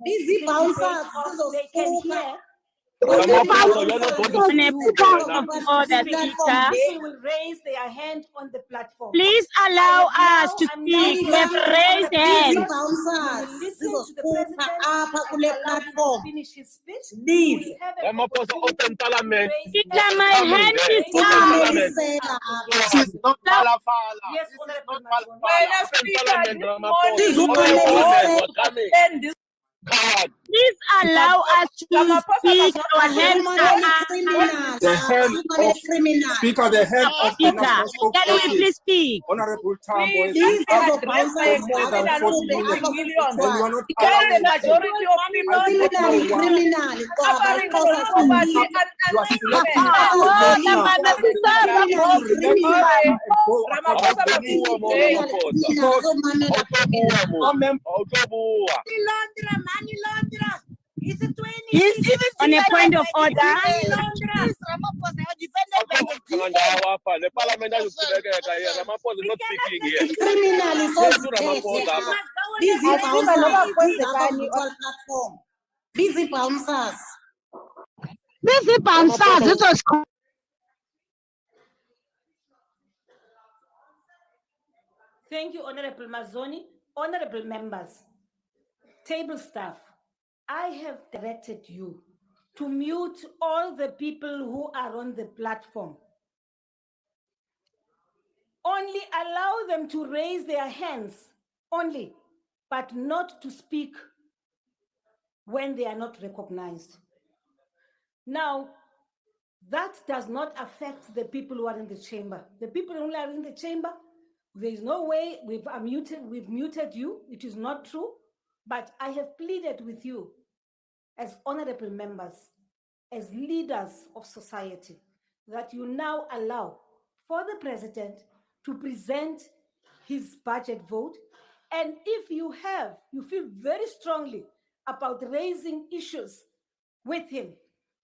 busy bouncers. They can hear. on a point of order, Speaker. They will raise their hand on the platform. Please allow us to speak. We have raised hands. Listen to the president. Finish his speech. Leave. Ramaphosa open parliament. Speaker, my hand is up. This is not Palafala. Yes, Please allow us to speak. Our hands are up. The head of Speaker, the head of Speaker, can we please speak? Honorable Tambo is Please, more than 40 million. And you are not the majority of people He's even On a point of order. Please, Ramaphosa, you're defended by the DA. The parliament is Ramaphosa is not speaking here. Criminal is Let's also do Ramaphosa. busy Asiba noma kwenzekani. platform. Busy bouncers. Busy bouncers. Ramaphosa- It was Thank you, Honorable Mazzoni. Honorable members, table staff, I have directed you to mute all the people who are on the platform. Only allow them to raise their hands, only, but not to speak when they are not recognized. Now, that does not affect the people who are in the chamber. The people who are in the chamber, there is no way we've muted you. It is not true, but I have pleaded with you as honorable members, as leaders of society, that you now allow for the president to present his budget vote. And if you feel very strongly about raising issues with him,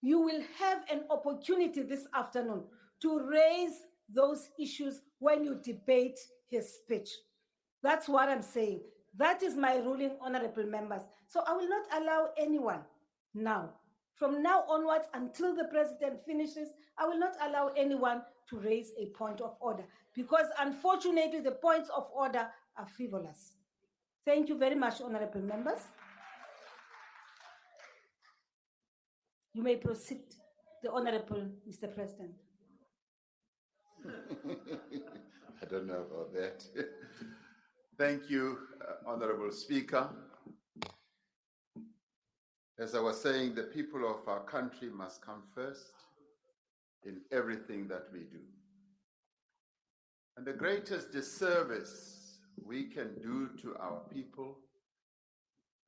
you will have an opportunity this afternoon to raise those issues when you debate his speech. That's what I'm saying. That is my ruling, honorable members. So I will not allow anyone now, from now onwards until the president finishes, I will not allow anyone to raise a point of order, because unfortunately the points of order are frivolous. Thank you very much, honorable members. You may proceed, the Honorable Mr. President. I don't know about that. Thank you, Honorable Speaker. As I was saying, the people of our country must come first in everything that we do. And the greatest disservice we can do to our people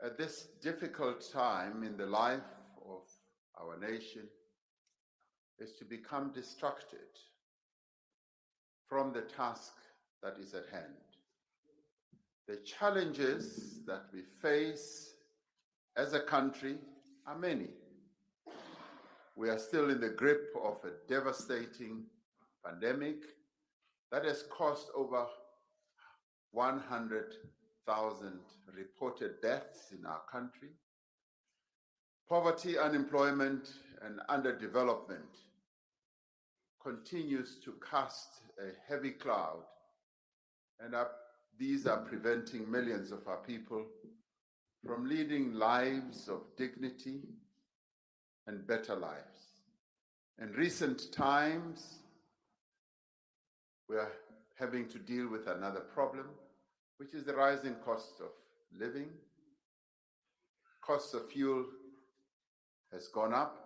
at this difficult time in the life of our nation is to become distracted from the task that is at hand. The challenges that we face as a country are many. We are still in the grip of a devastating pandemic that has caused over 100,000 reported deaths in our country. Poverty, unemployment, and underdevelopment continues to cast a heavy cloud, and these are preventing millions of our people from leading lives of dignity and better lives. In recent times, we are having to deal with another problem, which is the rising cost of living. Cost of fuel has gone up.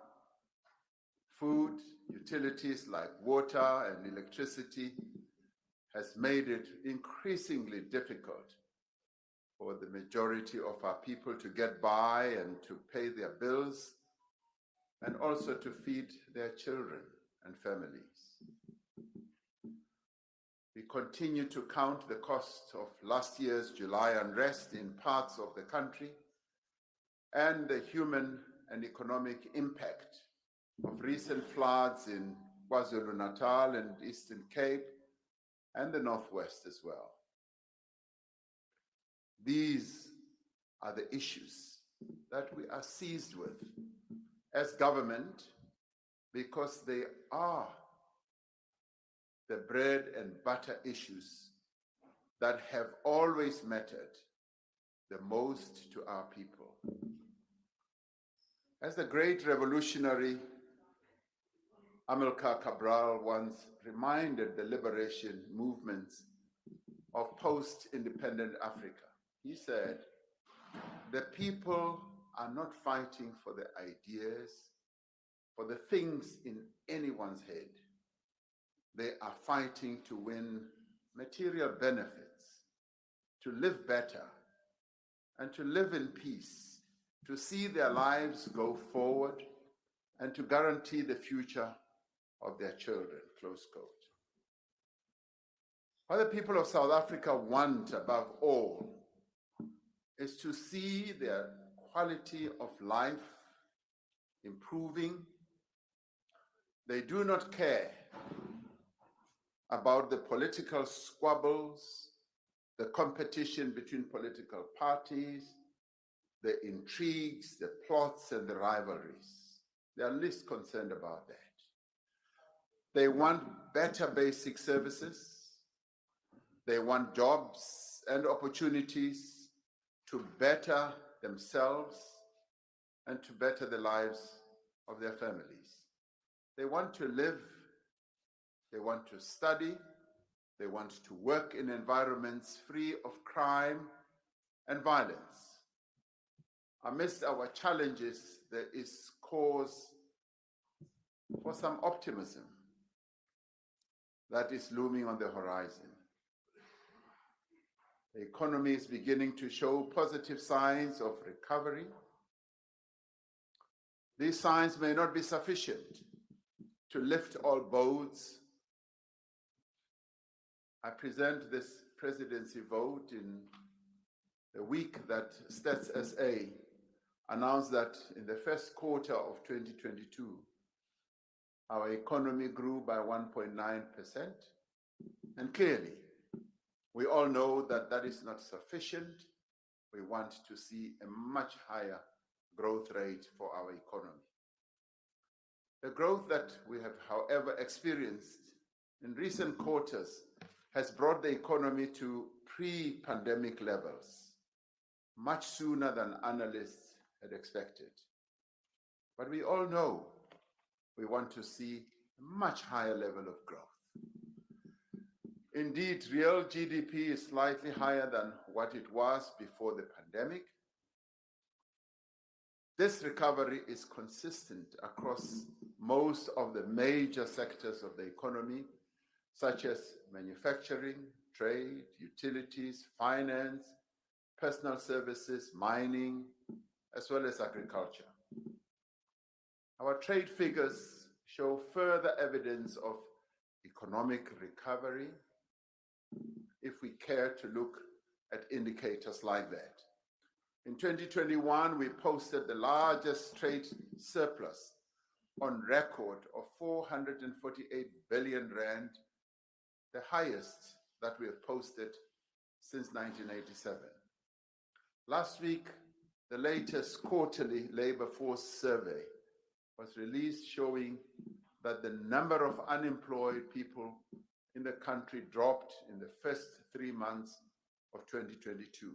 Food, utilities like water and electricity has made it increasingly difficult for the majority of our people to get by and to pay their bills, and also to feed their children and families. We continue to count the cost of last year's July unrest in parts of the country and the human and economic impact of recent floods in KwaZulu-Natal and Eastern Cape and the Northwest as well. These are the issues that we are seized with as government, because they are the bread and butter issues that have always mattered the most to our people. As the great revolutionary Amilcar Cabral once reminded the liberation movements of post-independent Africa, he said, "The people are not fighting for the ideas, for the things in anyone's head. They are fighting to win material benefits, to live better, and to live in peace, to see their lives go forward, and to guarantee the future of their children," close quote. What the people of South Africa want above all is to see their quality of life improving. They do not care about the political squabbles, the competition between political parties, the intrigues, the plots, and the rivalries. They are least concerned about that. They want better basic services. They want jobs and opportunities to better themselves and to better the lives of their families. They want to live, they want to study, they want to work in environments free of crime and violence. Amidst our challenges, there is cause for some optimism that is looming on the horizon. The economy is beginning to show positive signs of recovery. These signs may not be sufficient to lift all boats. I present this presidency vote in the week that Stats SA announced that in the first quarter of 2022, our economy grew by 1.9%. And clearly, we all know that that is not sufficient. We want to see a much higher growth rate for our economy. The growth that we have, however, experienced in recent quarters has brought the economy to pre-pandemic levels, much sooner than analysts had expected. But we all know we want to see a much higher level of growth. Indeed, real GDP is slightly higher than what it was before the pandemic. This recovery is consistent across most of the major sectors of the economy, such as manufacturing, trade, utilities, finance, personal services, mining, as well as agriculture. Our trade figures show further evidence of economic recovery if we care to look at indicators like that. In 2021, we posted the largest trade surplus on record of 448 billion rand, the highest that we have posted since 1987. Last week, the latest quarterly labor force survey was released, showing that the number of unemployed people in the country dropped in the first 3 months of 2022.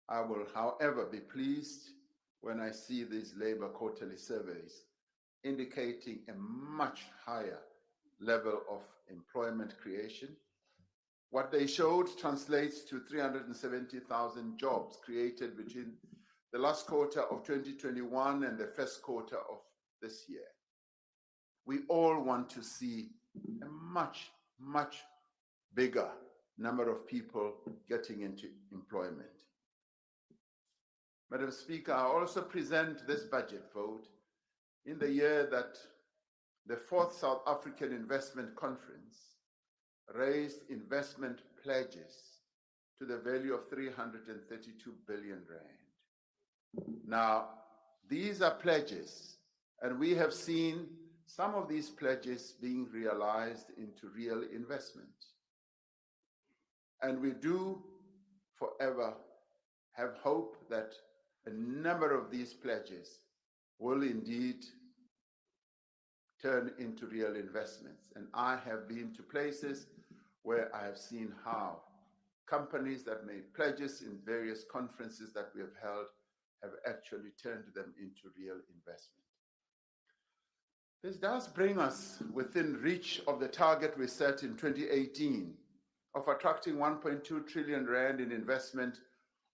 I will, however, be pleased when I see these labor quarterly surveys indicating a much higher level of employment creation. What they showed translates to 370,000 jobs created between the last quarter of 2021 and the first quarter of this year. We all want to see a much, much bigger number of people getting into employment. Madam Speaker, I also present this budget vote in the year that the 4th South African Investment Conference raised investment pledges to the value of 332 billion rand. Now, these are pledges, and we have seen some of these pledges being realized into real investment. And we do forever have hope that a number of these pledges will indeed turn into real investments. And I have been to places where I have seen how companies that made pledges in various conferences that we have held have actually turned them into real investment. This does bring us within reach of the target we set in 2018 of attracting 1.2 trillion rand in investment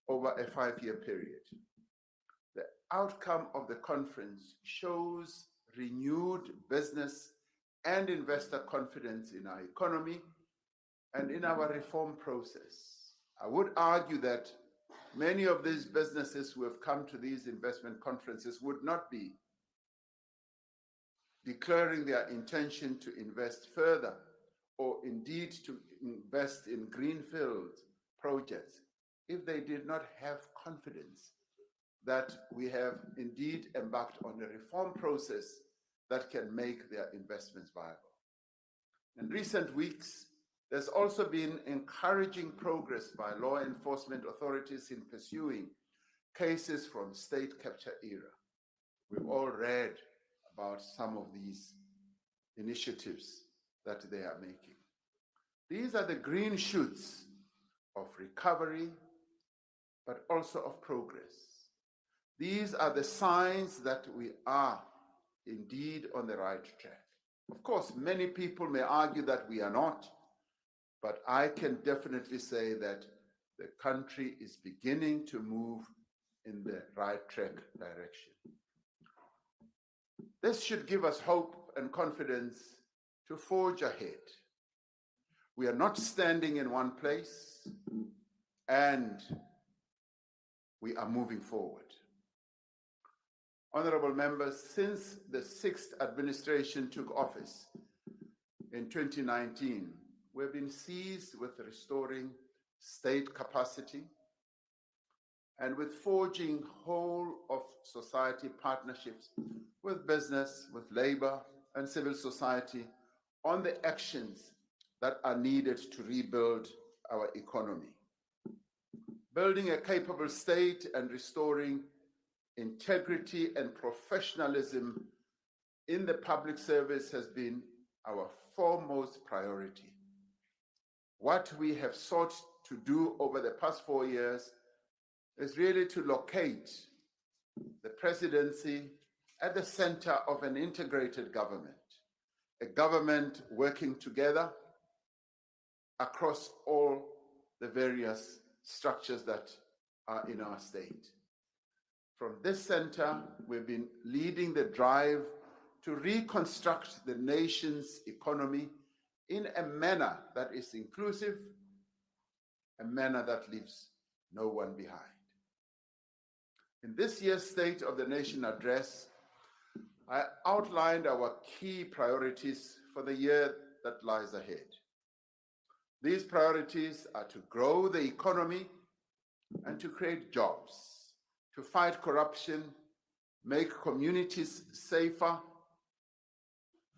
over a 5-year period. The outcome of the conference shows renewed business and investor confidence in our economy and in our reform process. I would argue that many of these businesses who have come to these investment conferences would not be declaring their intention to invest further or indeed to invest in greenfield projects if they did not have confidence that we have indeed embarked on a reform process that can make their investments viable. In recent weeks, there's also been encouraging progress by law enforcement authorities in pursuing cases from state capture era. We've all read about some of these initiatives that they are making. These are the green shoots of recovery, but also of progress. These are the signs that we are indeed on the right track. Of course, many people may argue that we are not, but I can definitely say that the country is beginning to move in the right track direction. This should give us hope and confidence to forge ahead. We are not standing in one place, and we are moving forward. Honorable members, since the 6th administration took office in 2019, we've been seized with restoring state capacity and with forging whole of society partnerships with business, with labor and civil society on the actions that are needed to rebuild our economy. Building a capable state and restoring integrity and professionalism in the public service has been our foremost priority. What we have sought to do over the past 4 years is really to locate the presidency at the center of an integrated government, a government working together across all the various structures that are in our state. From this center, we've been leading the drive to reconstruct the nation's economy in a manner that is inclusive, a manner that leaves no one behind. In this year's State of the Nation address, I outlined our key priorities for the year that lies ahead. These priorities are to grow the economy and to create jobs, to fight corruption, make communities safer,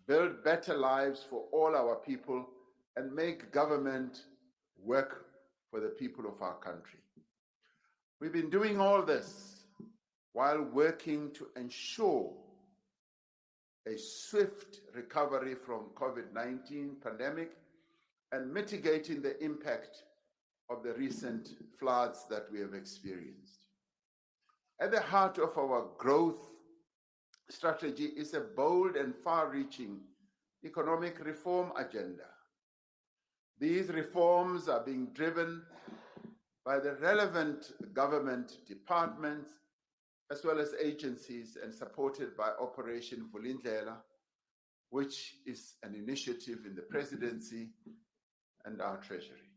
build better lives for all our people, and make government work for the people of our country. We've been doing all this while working to ensure a swift recovery from COVID-19 pandemic and mitigating the impact of the recent floods that we have experienced. At the heart of our growth strategy is a bold and far-reaching economic reform agenda. These reforms are being driven by the relevant government departments as well as agencies and supported by Operation Vulindlela, which is an initiative in the presidency and our treasury.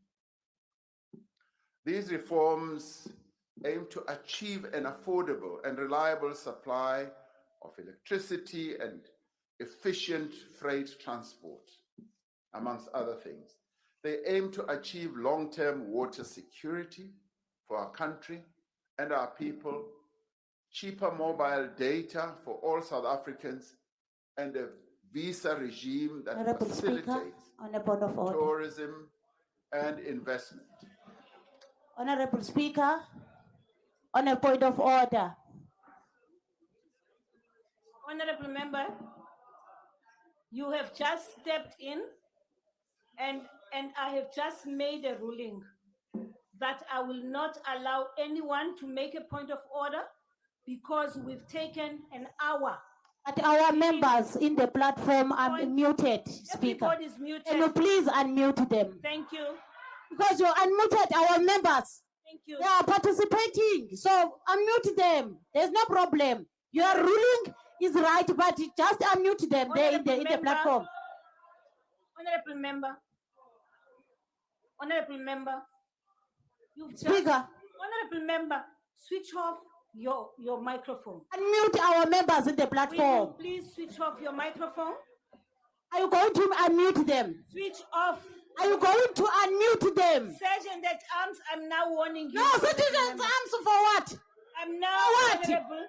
These reforms aim to achieve an affordable and reliable supply of electricity and efficient freight transport, amongst other things. They aim to achieve long-term water security for our country and our people, cheaper mobile data for all South Africans, and a visa regime that Honorable Speaker, facilitates on a point of order. tourism and investment. Honorable Speaker, on a point of order. Honorable member, you have just stepped in and I have just made a ruling that I will not allow anyone to make a point of order because we've taken an hour. But our members in the platform are muted, Speaker. Everybody's muted. Can you please unmute them? Thank you. Because you unmuted our members. Thank you. They are participating, so unmute them. There's no problem. Your ruling is right, but just unmute them. They're in the platform. Honorable member. Honorable member. Speaker. Honorable member, switch off your microphone. Unmute our members in the platform. Will you please switch off your microphone? Are you going to unmute them? Switch off. Are you going to unmute them? Sergeant at arms, I'm now warning you. No, Sergeant at arms for what? I'm now What? Honorable.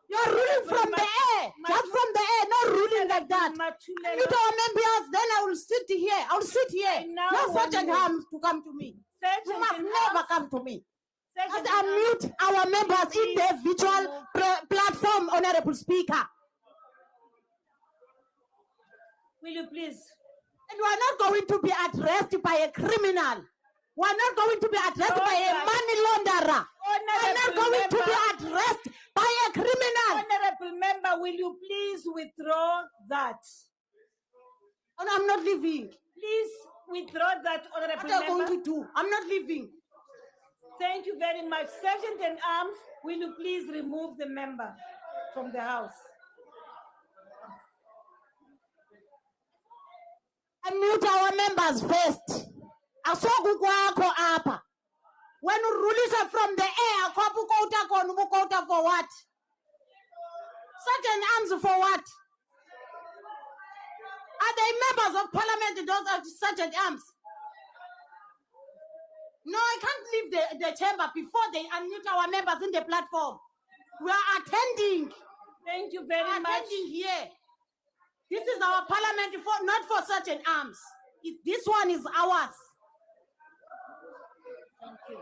You're ruling from the air, just from the air, not ruling like that. And you don't members, then I will sit here. I will sit here. No Sergeant Harms to come to me. You must never come to me. Just unmute our members in the virtual platform, Honorable Speaker. Will you please? And we are not going to be addressed by a criminal. We are not going to be addressed by a money launderer. We are not going to be addressed by a criminal. Honorable member, will you please withdraw that? And I'm not leaving. Please withdraw that, honorable What are you member. going to do? I'm not leaving. Thank you very much. Sergeant in Arms, will you please remove the member from the house? Unmute our members first. When you release her from the air, for what? Sergeant Arms for what? Are they members of parliament, those are Sergeant Arms? No, I can't leave the chamber before they unmute our members in the platform. We are attending. Thank you very much. Attending here. This is our parliament, not for Sergeant Arms. This one is ours. Thank you.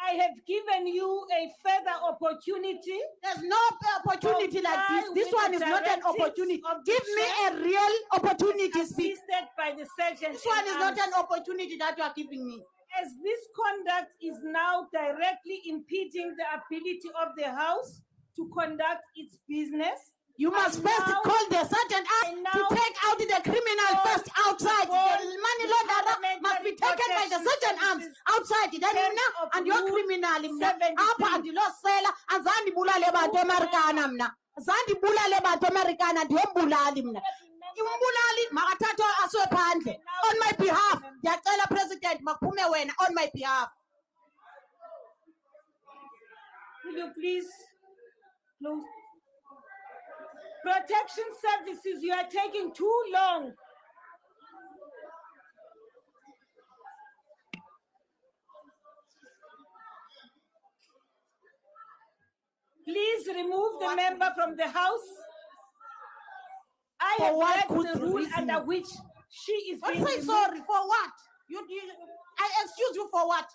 I have given you a further opportunity. There's no opportunity like this. This one is not an opportunity. Give me a real opportunity. Assisted by the sergeant. This one is not an opportunity that you are giving me. As this conduct is now directly impeding the ability of the House to conduct its business, you must first call the sergeant to take out the criminal first outside. The money launderer must be taken by the sergeant arms outside. Then and your criminal up and the law seller and Zandi Bulale Bato Americana. Zandi Bulale Bato Americana, the Mbulalim. Imbulali Makatato Asopande on my behalf. The President Makume Wen on my behalf. Will you please close? Protection services, you are taking too long. Please remove the member from the House. I have read the rule under which she is being removed. Sorry, for what? I excuse you for what?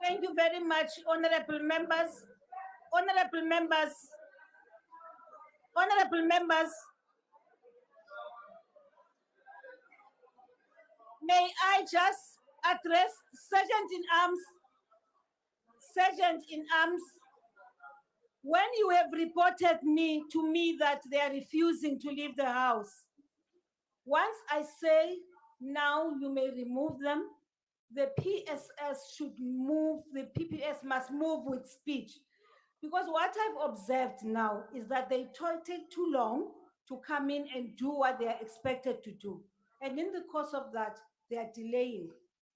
Thank you very much, honorable members. Honorable members. Honorable members. May I just address Sergeant in Arms? Sergeant in Arms, when you have reported to me that they are refusing to leave the house, once I say now you may remove them, the PSS should move, the PPS must move with speed. Because what I've observed now is that they take too long to come in and do what they are expected to do. And in the course of that, they are delaying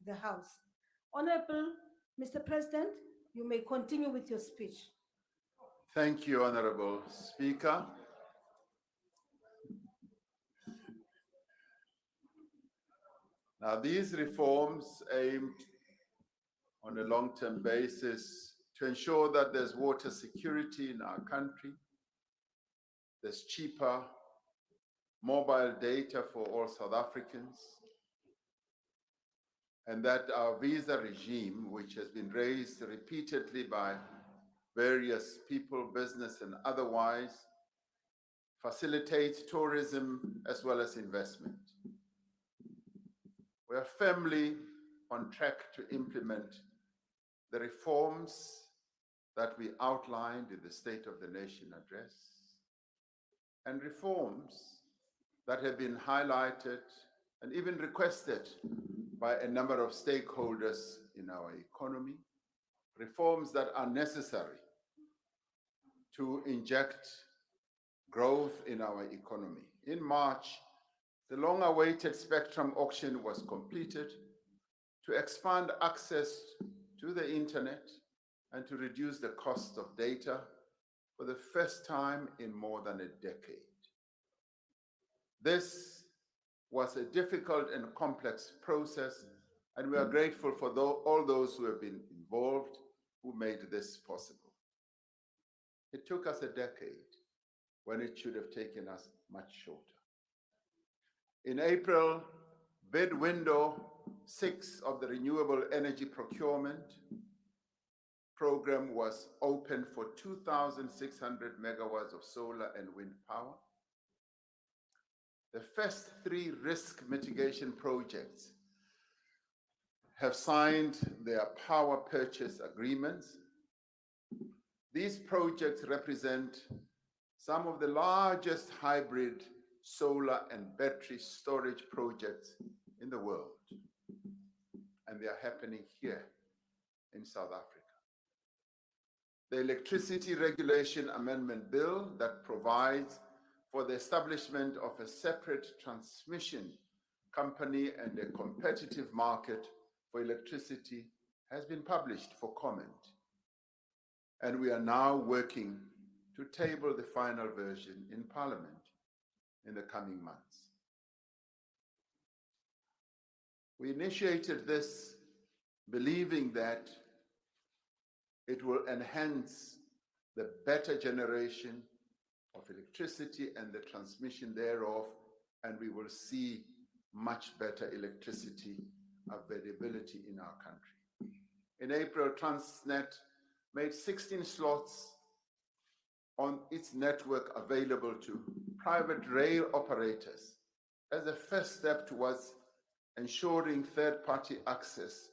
the House. Honorable Mr. President, you may continue with your speech. Thank you, Honorable Speaker. Now, these reforms aimed on a long-term basis to ensure that there's water security in our country, there's cheaper mobile data for all South Africans, and that our visa regime, which has been raised repeatedly by various people, business and otherwise, facilitates tourism as well as investment. We are firmly on track to implement the reforms that we outlined in the State of the Nation address, and reforms that have been highlighted and even requested by a number of stakeholders in our economy, reforms that are necessary to inject growth in our economy. In March, the long-awaited spectrum auction was completed, to expand access to the internet and to reduce the cost of data for the first time in more than a decade. This was a difficult and complex process, and we are grateful for all those who have been involved who made this possible. It took us a decade when it should have taken us much shorter. In April, bid window 6 of the Renewable Energy Procurement Program was opened for 2,600 megawatts of solar and wind power. The first 3 risk mitigation projects have signed their power purchase agreements. These projects represent some of the largest hybrid solar and battery storage projects in the world, and they are happening here in South Africa. The Electricity Regulation Amendment Bill that provides for the establishment of a separate transmission company and a competitive market for electricity has been published for comment, and we are now working to table the final version in Parliament in the coming months. We initiated this believing that it will enhance the better generation of electricity and the transmission thereof, and we will see much better electricity availability in our country. In April, Transnet made 16 slots on its network available to private rail operators as a first step towards ensuring third-party access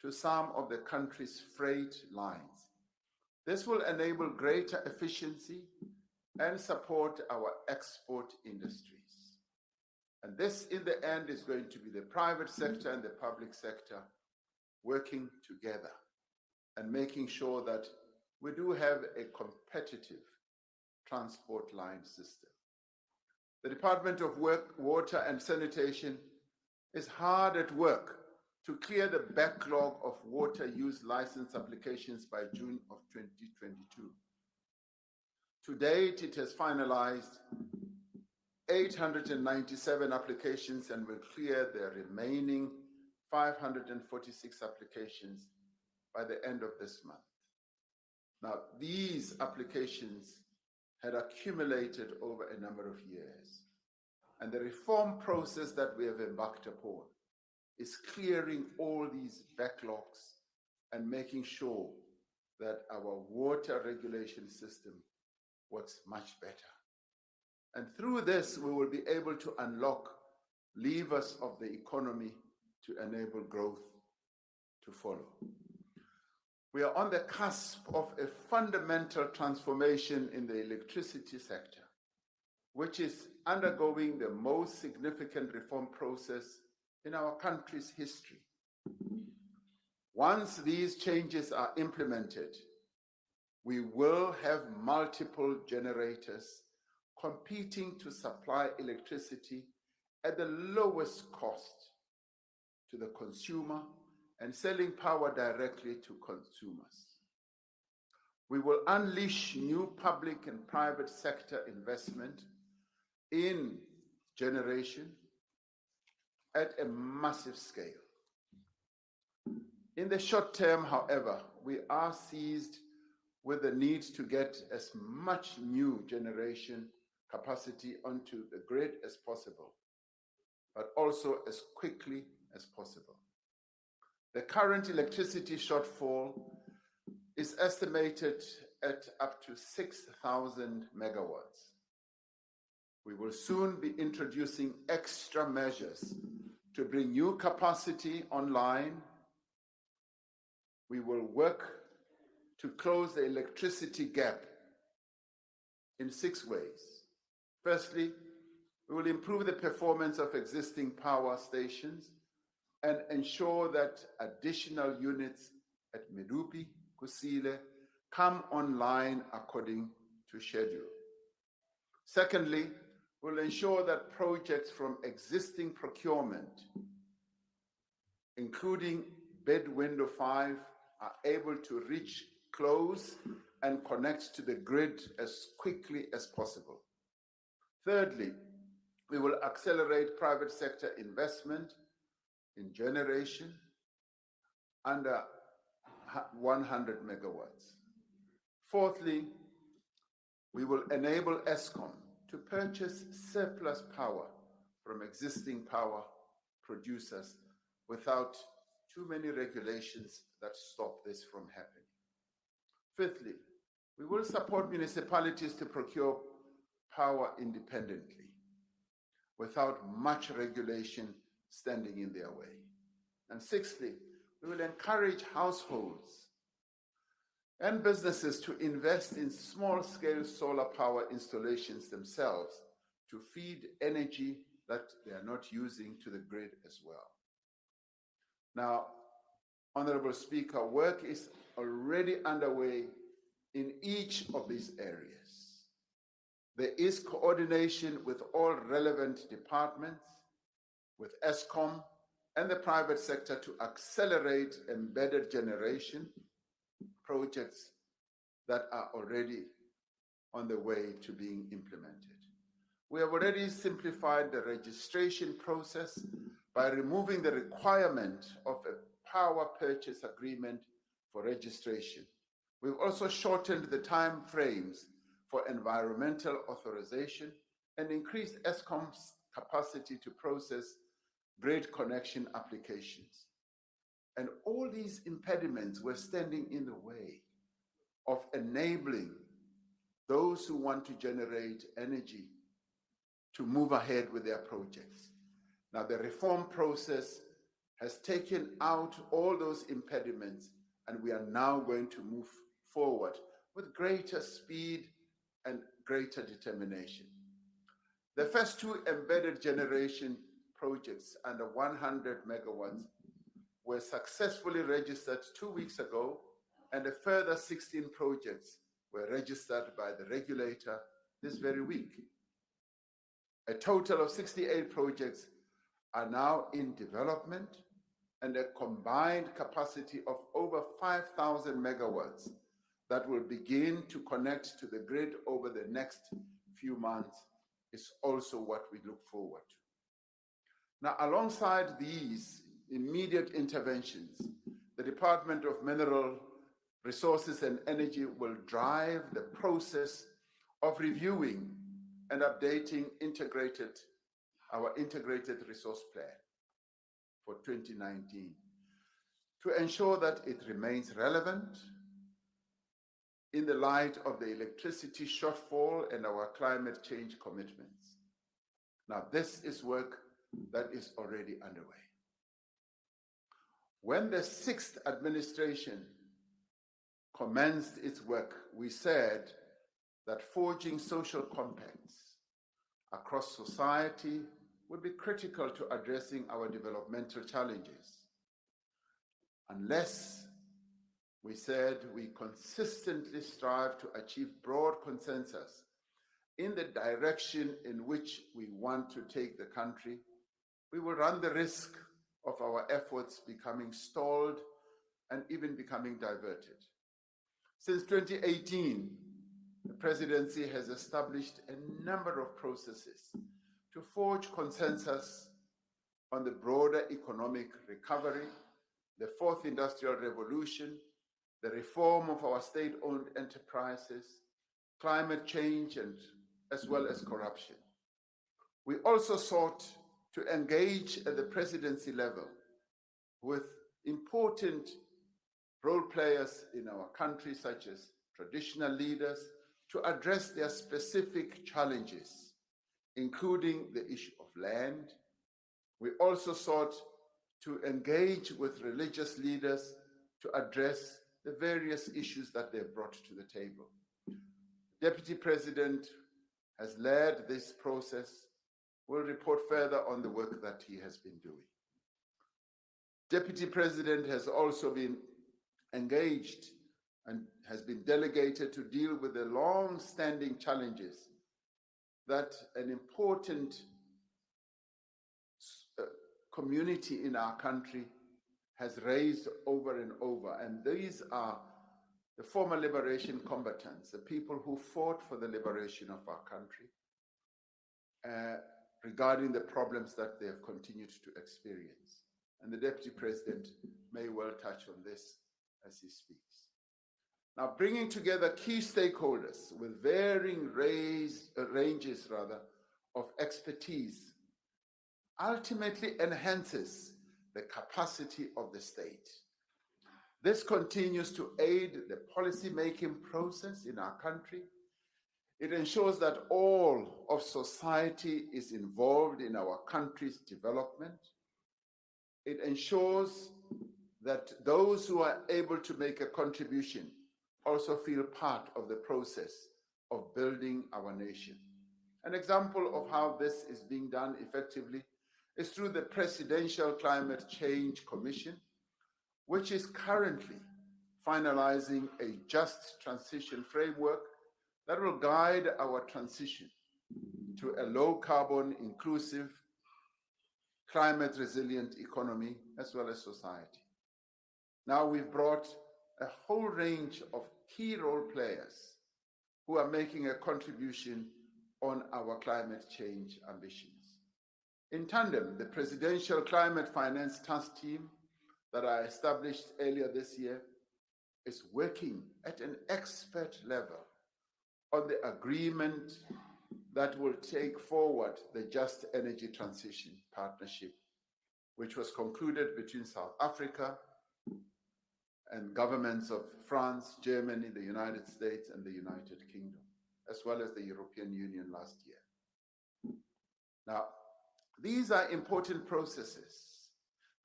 to some of the country's freight lines. This will enable greater efficiency and support our export industries. And this, in the end, is going to be the private sector and the public sector working together and making sure that we do have a competitive transport line system. The Department of Water and Sanitation is hard at work to clear the backlog of water use license applications by June of 2022. To date, it has finalized 897 applications and will clear the remaining 546 applications by the end of this month. Now, these applications had accumulated over a number of years, and the reform process that we have embarked upon is clearing all these backlogs and making sure that our water regulation system works much better. And through this, we will be able to unlock levers of the economy to enable growth to follow. We are on the cusp of a fundamental transformation in the electricity sector, which is undergoing the most significant reform process in our country's history. Once these changes are implemented, we will have multiple generators competing to supply electricity at the lowest cost to the consumer and selling power directly to consumers. We will unleash new public and private sector investment in generation at a massive scale. In the short term, however, we are seized with the need to get as much new generation capacity onto the grid as possible, but also as quickly as possible. The current electricity shortfall is estimated at up to 6,000 megawatts. We will soon be introducing extra measures to bring new capacity online. We will work to close the electricity gap in 6 ways. Firstly, we will improve the performance of existing power stations and ensure that additional units at Medupi, Kusile come online according to schedule. Secondly, we'll ensure that projects from existing procurement including bed window 5, are able to reach, close, and connect to the grid as quickly as possible. Thirdly, we will accelerate private sector investment in generation under 100 megawatts. Fourthly, we will enable ESCOM to purchase surplus power from existing power producers without too many regulations that stop this from happening. Fifthly, we will support municipalities to procure power independently without much regulation standing in their way. And sixthly, we will encourage households and businesses to invest in small-scale solar power installations themselves to feed energy that they are not using to the grid as well. Now, Honorable Speaker, work is already underway in each of these areas. There is coordination with all relevant departments, with ESCOM and the private sector to accelerate embedded generation projects that are already on the way to being implemented. We have already simplified the registration process by removing the requirement of a power purchase agreement for registration. We've also shortened the time frames for environmental authorization and increased ESCOM's capacity to process grid connection applications. And all these impediments were standing in the way of enabling those who want to generate energy to move ahead with their projects. Now, the reform process has taken out all those impediments, and we are now going to move forward with greater speed and greater determination. The first 2 embedded generation projects under 100 megawatts were successfully registered 2 weeks ago, and a further 16 projects were registered by the regulator this very week. A total of 68 projects are now in development, and a combined capacity of over 5,000 megawatts that will begin to connect to the grid over the next few months is also what we look forward to. Now, alongside these immediate interventions, the Department of Mineral Resources and Energy will drive the process of reviewing and updating our integrated resource plan for 2019 to ensure that it remains relevant in the light of the electricity shortfall and our climate change commitments. Now, this is work that is already underway. When the 6th administration commenced its work, we said that forging social compacts across society would be critical to addressing our developmental challenges. Unless, we said, we consistently strive to achieve broad consensus in the direction in which we want to take the country, we will run the risk of our efforts becoming stalled and even becoming diverted. Since 2018, the presidency has established a number of processes to forge consensus on the broader economic recovery, the 4th industrial revolution, the reform of our state-owned enterprises, climate change, and as well as corruption. We also sought to engage at the presidency level with important role players in our country, such as traditional leaders, to address their specific challenges, including the issue of land. We also sought to engage with religious leaders to address the various issues that they brought to the table. The Deputy President has led this process. We'll report further on the work that he has been doing. Deputy President has also been engaged and has been delegated to deal with the long-standing challenges that an important community in our country has raised over and over, and these are the former liberation combatants, the people who fought for the liberation of our country, regarding the problems that they have continued to experience. And the Deputy President may well touch on this as he speaks. Now, bringing together key stakeholders with varying ranges of expertise ultimately enhances the capacity of the state. This continues to aid the policy-making process in our country. It ensures that all of society is involved in our country's development. It ensures that those who are able to make a contribution also feel part of the process of building our nation. An example of how this is being done effectively is through the Presidential Climate Change Commission, which is currently finalizing a just transition framework that will guide our transition to a low-carbon, inclusive, climate-resilient economy as well as society. Now we've brought a whole range of key role players who are making a contribution on our climate change ambitions. In tandem, the Presidential Climate Finance Task Team that I established earlier this year is working at an expert level on the agreement that will take forward the Just Energy Transition Partnership, which was concluded between South Africa and governments of France, Germany, the United States, and the United Kingdom, as well as the European Union last year. Now, these are important processes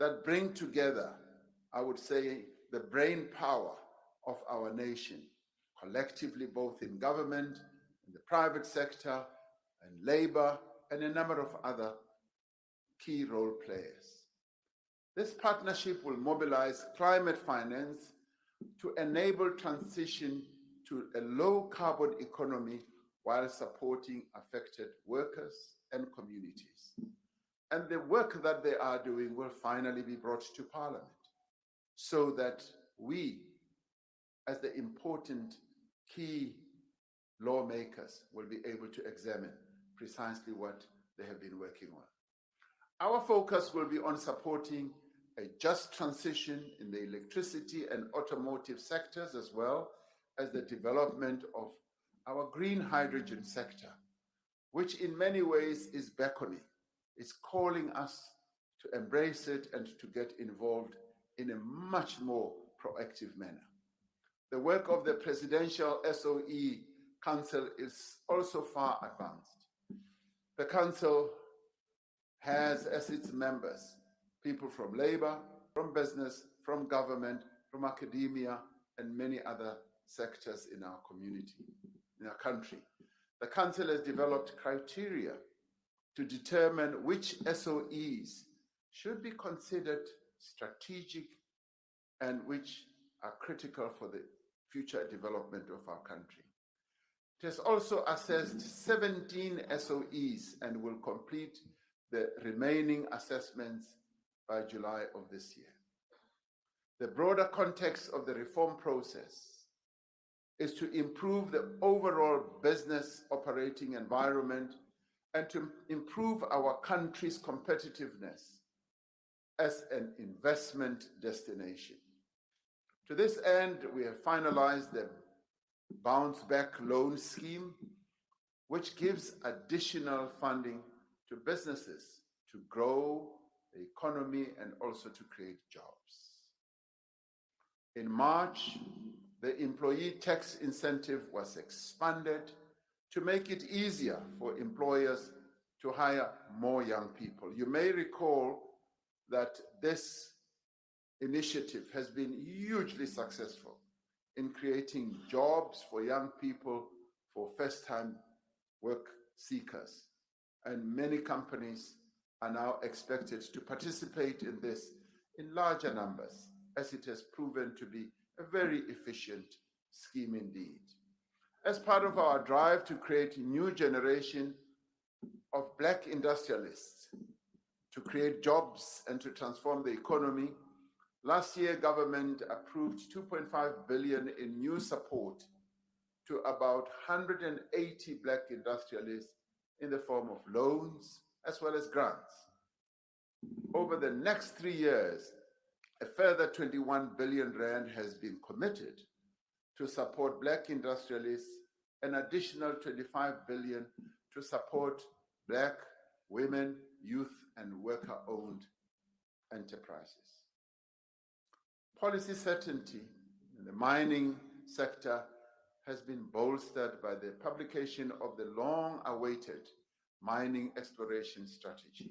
that bring together, I would say, the brain power of our nation, collectively, both in government, in the private sector, and labor, and a number of other key role players. This partnership will mobilize climate finance to enable transition to a low-carbon economy while supporting affected workers and communities. And the work that they are doing will finally be brought to Parliament so that we, as the important key lawmakers, will be able to examine precisely what they have been working on. Our focus will be on supporting a just transition in the electricity and automotive sectors, as well as the development of our green hydrogen sector, which in many ways is beckoning. It's calling us to embrace it and to get involved in a much more proactive manner. The work of the Presidential SOE Council is also far advanced. The Council has as its members people from labor, from business, from government, from academia, and many other sectors in our community, in our country. The Council has developed criteria to determine which SOEs should be considered strategic and which are critical for the future development of our country. It has also assessed 17 SOEs and will complete the remaining assessments by July of this year. The broader context of the reform process is to improve the overall business operating environment and to improve our country's competitiveness as an investment destination. To this end, we have finalized the Bounce Back Loan Scheme, which gives additional funding to businesses to grow the economy and also to create jobs. In March, the employee tax incentive was expanded to make it easier for employers to hire more young people. You may recall that this initiative has been hugely successful in creating jobs for young people, for first-time work seekers. And many companies are now expected to participate in this in larger numbers, as it has proven to be a very efficient scheme indeed. As part of our drive to create a new generation of Black industrialists, to create jobs and to transform the economy, Last year, government approved 2.5 billion in new support to about 180 Black industrialists in the form of loans as well as grants. Over the next 3 years, a further 21 billion rand has been committed to support Black industrialists, an additional 25 billion to support Black, women, youth, and worker-owned enterprises. Policy certainty in the mining sector has been bolstered by the publication of the long-awaited mining exploration strategy.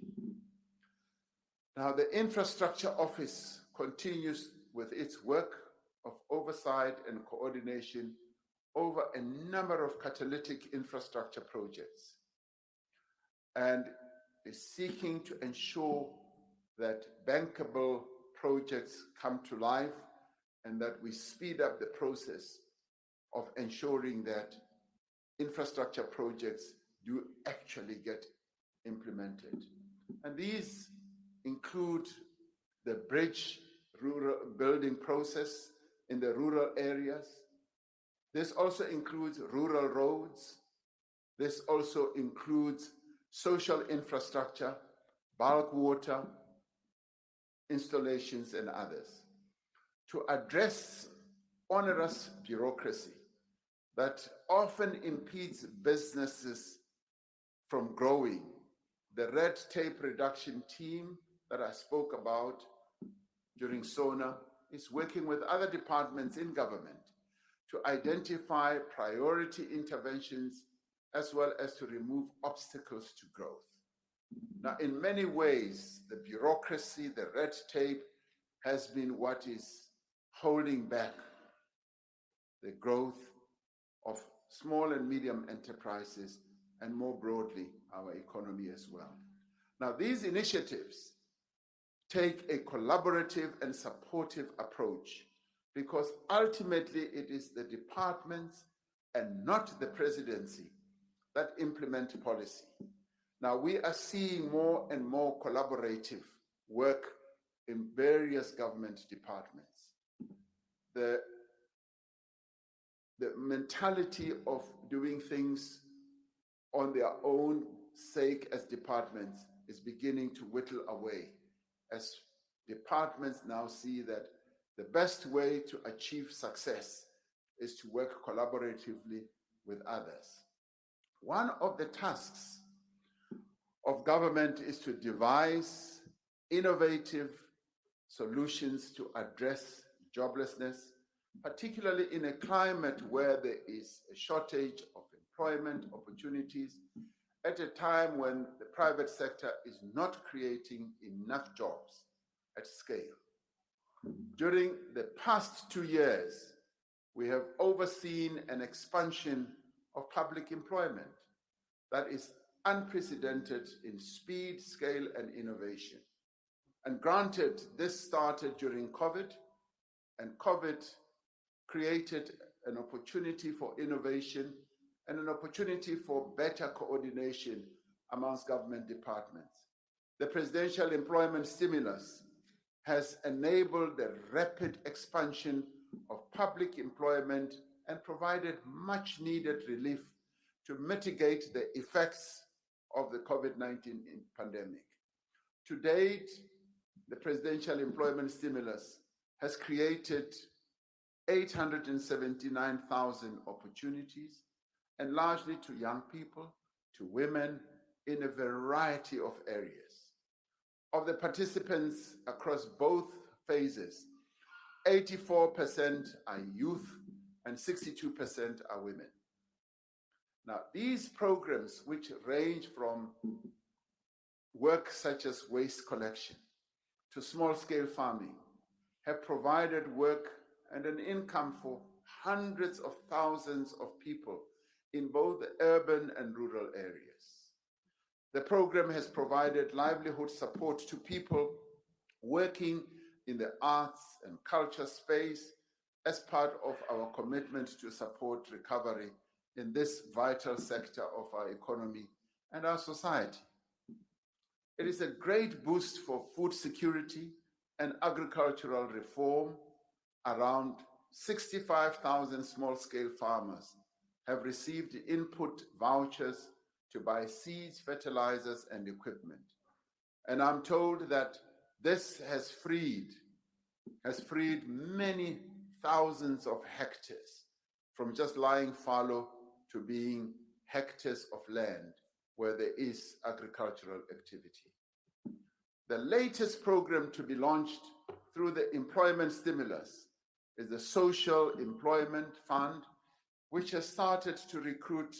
Now, the Infrastructure Office continues with its work of oversight and coordination over a number of catalytic infrastructure projects and is seeking to ensure that bankable projects come to life and that we speed up the process of ensuring that infrastructure projects do actually get implemented. And these include the bridge rural building process in the rural areas. This also includes rural roads. This also includes social infrastructure, bulk water installations, and others. To address onerous bureaucracy that often impedes businesses from growing, the red tape reduction team that I spoke about during SONA is working with other departments in government to identify priority interventions as well as to remove obstacles to growth. Now, in many ways, the bureaucracy, the red tape has been what is holding back the growth of small and medium enterprises and more broadly, our economy as well. Now, these initiatives take a collaborative and supportive approach because ultimately it is the departments and not the presidency that implement policy. Now, we are seeing more and more collaborative work in various government departments. The mentality of doing things on their own sake as departments is beginning to whittle away as departments now see that the best way to achieve success is to work collaboratively with others. One of the tasks of government is to devise innovative solutions to address joblessness, particularly in a climate where there is a shortage of employment opportunities at a time when the private sector is not creating enough jobs at scale. During the past 2 years, we have overseen an expansion of public employment that is unprecedented in speed, scale, and innovation. And granted, this started during COVID, and COVID created an opportunity for innovation and an opportunity for better coordination amongst government departments. The presidential employment stimulus has enabled the rapid expansion of public employment and provided much needed relief to mitigate the effects of the COVID-19 pandemic. To date, the presidential employment stimulus has created 879,000 opportunities, and largely to young people, to women in a variety of areas. Of the participants across both phases, 84% are youth and 62% are women. Now, these programs, which range from work such as waste collection to small-scale farming, have provided work and an income for hundreds of thousands of people in both the urban and rural areas. The program has provided livelihood support to people working in the arts and culture space as part of our commitment to support recovery in this vital sector of our economy and our society. It is a great boost for food security and agricultural reform, around 65,000 small-scale farmers have received input vouchers to buy seeds, fertilizers, and equipment. And I'm told that this has freed many thousands of hectares from just lying fallow to being hectares of land where there is agricultural activity. The latest program to be launched through the employment stimulus is the Social Employment Fund, which has started to recruit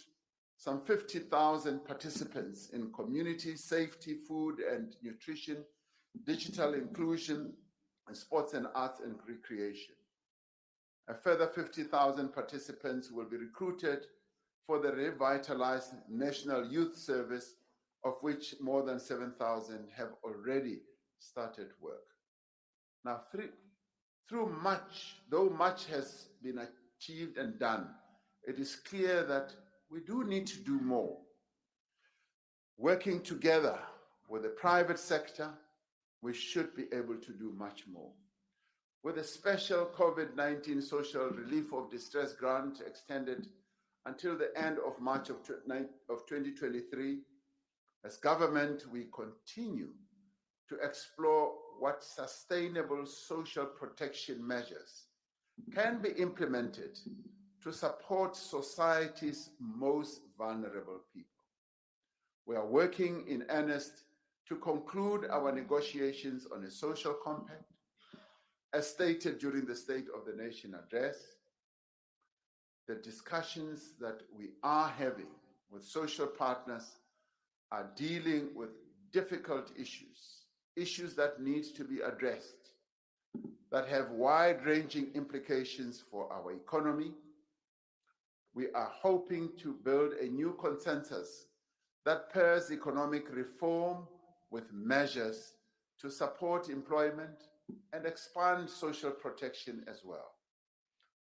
some 50,000 participants in community safety, food and nutrition, digital inclusion, and sports and arts and recreation. A further 50,000 participants will be recruited for the revitalized National Youth Service, of which more than 7,000 have already started work. Now, though much has been achieved and done, it is clear that we do need to do more. Working together with the private sector, we should be able to do much more. With a special COVID-19 social relief of distress grant extended until the end of March of 2023, as government, we continue to explore what sustainable social protection measures can be implemented to support society's most vulnerable people. We are working in earnest to conclude our negotiations on a social compact, as stated during the State of the Nation address. The discussions that we are having with social partners are dealing with difficult issues that need to be addressed, that have wide-ranging implications for our economy. We are hoping to build a new consensus that pairs economic reform with measures to support employment and expand social protection as well.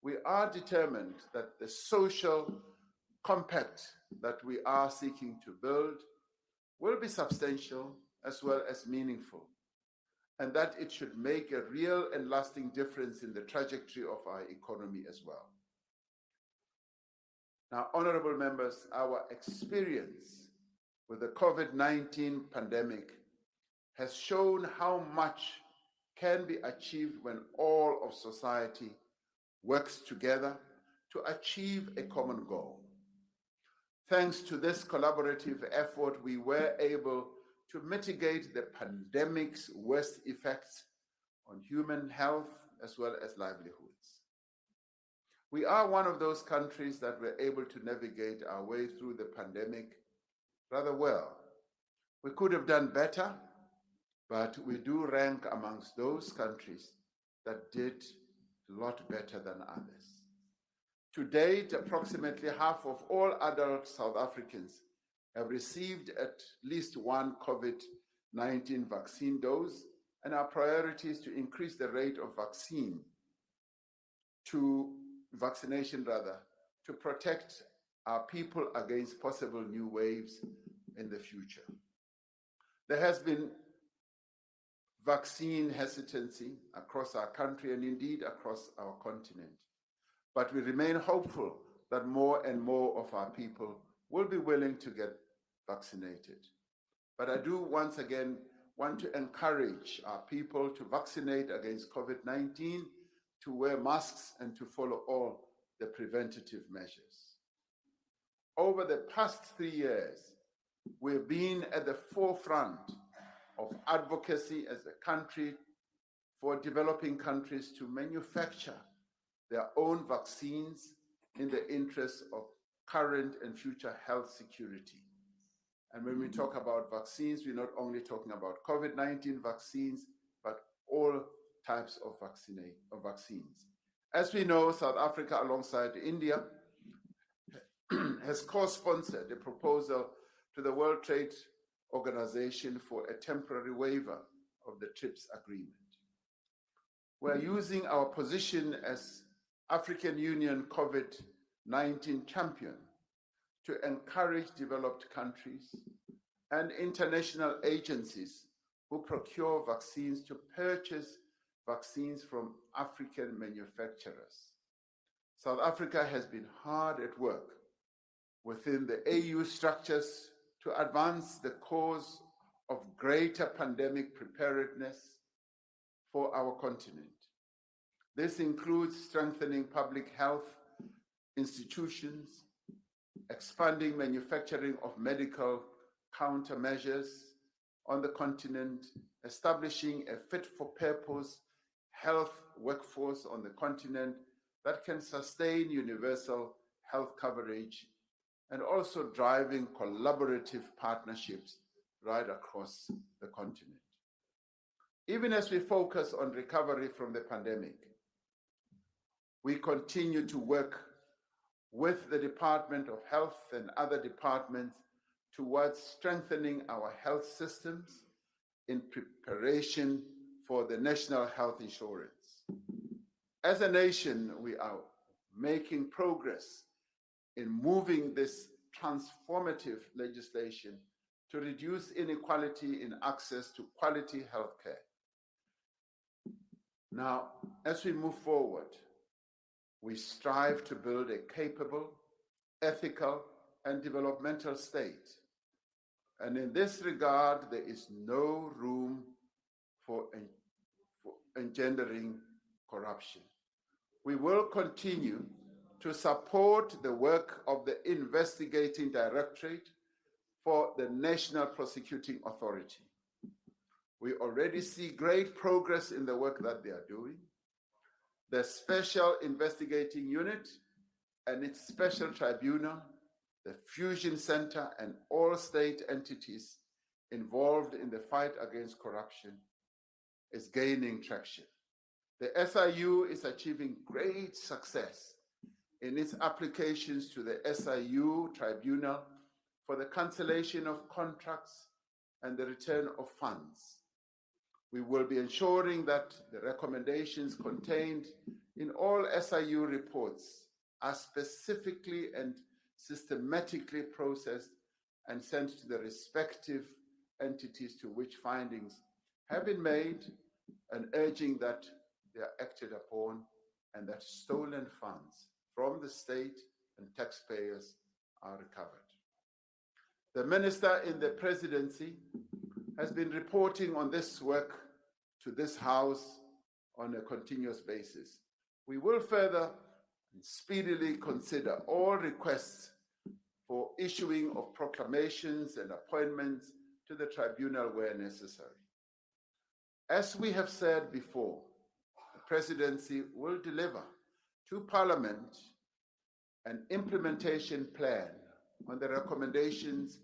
We are determined that the social compact that we are seeking to build will be substantial as well as meaningful, and that it should make a real and lasting difference in the trajectory of our economy as well. Now, honorable members, our experience with the COVID-19 pandemic has shown how much can be achieved when all of society works together to achieve a common goal. Thanks to this collaborative effort, we were able to mitigate the pandemic's worst effects on human health as well as livelihoods. We are one of those countries that were able to navigate our way through the pandemic rather well. We could have done better, but we do rank amongst those countries that did a lot better than others. To date, approximately half of all adult South Africans have received at least one COVID-19 vaccine dose, and our priority is to increase the rate of vaccination to protect our people against possible new waves in the future. There has been vaccine hesitancy across our country and indeed across our continent, but we remain hopeful that more and more of our people will be willing to get vaccinated. But I do once again want to encourage our people to vaccinate against COVID-19, to wear masks, and to follow all the preventative measures. Over the past 3 years, we've been at the forefront of advocacy as a country for developing countries to manufacture their own vaccines in the interest of current and future health security. And when we talk about vaccines, we're not only talking about COVID-19 vaccines, but all types of vaccines. As we know, South Africa, alongside India, has co-sponsored a proposal to the World Trade Organization for a temporary waiver of the TRIPS agreement. We're using our position as African Union COVID-19 champion to encourage developed countries and international agencies who procure vaccines to purchase vaccines from African manufacturers. South Africa has been hard at work within the AU structures to advance the cause of greater pandemic preparedness for our continent. This includes strengthening public health institutions, expanding manufacturing of medical countermeasures on the continent, establishing a fit-for-purpose health workforce on the continent that can sustain universal health coverage, and also driving collaborative partnerships right across the continent. Even as we focus on recovery from the pandemic, we continue to work with the Department of Health and other departments towards strengthening our health systems in preparation for the national health insurance. As a nation, we are making progress in moving this transformative legislation to reduce inequality in access to quality healthcare. Now, as we move forward, we strive to build a capable, ethical, and developmental state. And in this regard, there is no room for engendering corruption. We will continue to support the work of the Investigating Directorate for the National Prosecuting Authority. We already see great progress in the work that they are doing. The Special Investigating Unit and its Special Tribunal, the Fusion Center, and all state entities involved in the fight against corruption is gaining traction. The SIU is achieving great success in its applications to the SIU Tribunal for the cancellation of contracts and the return of funds. We will be ensuring that the recommendations contained in all SIU reports are specifically and systematically processed and sent to the respective entities to which findings have been made, and urging that they are acted upon and that stolen funds from the state and taxpayers are recovered. The minister in the presidency has been reporting on this work to this House on a continuous basis. We will further and speedily consider all requests for issuing of proclamations and appointments to the tribunal where necessary. As we have said before, the presidency will deliver to Parliament an implementation plan on the recommendations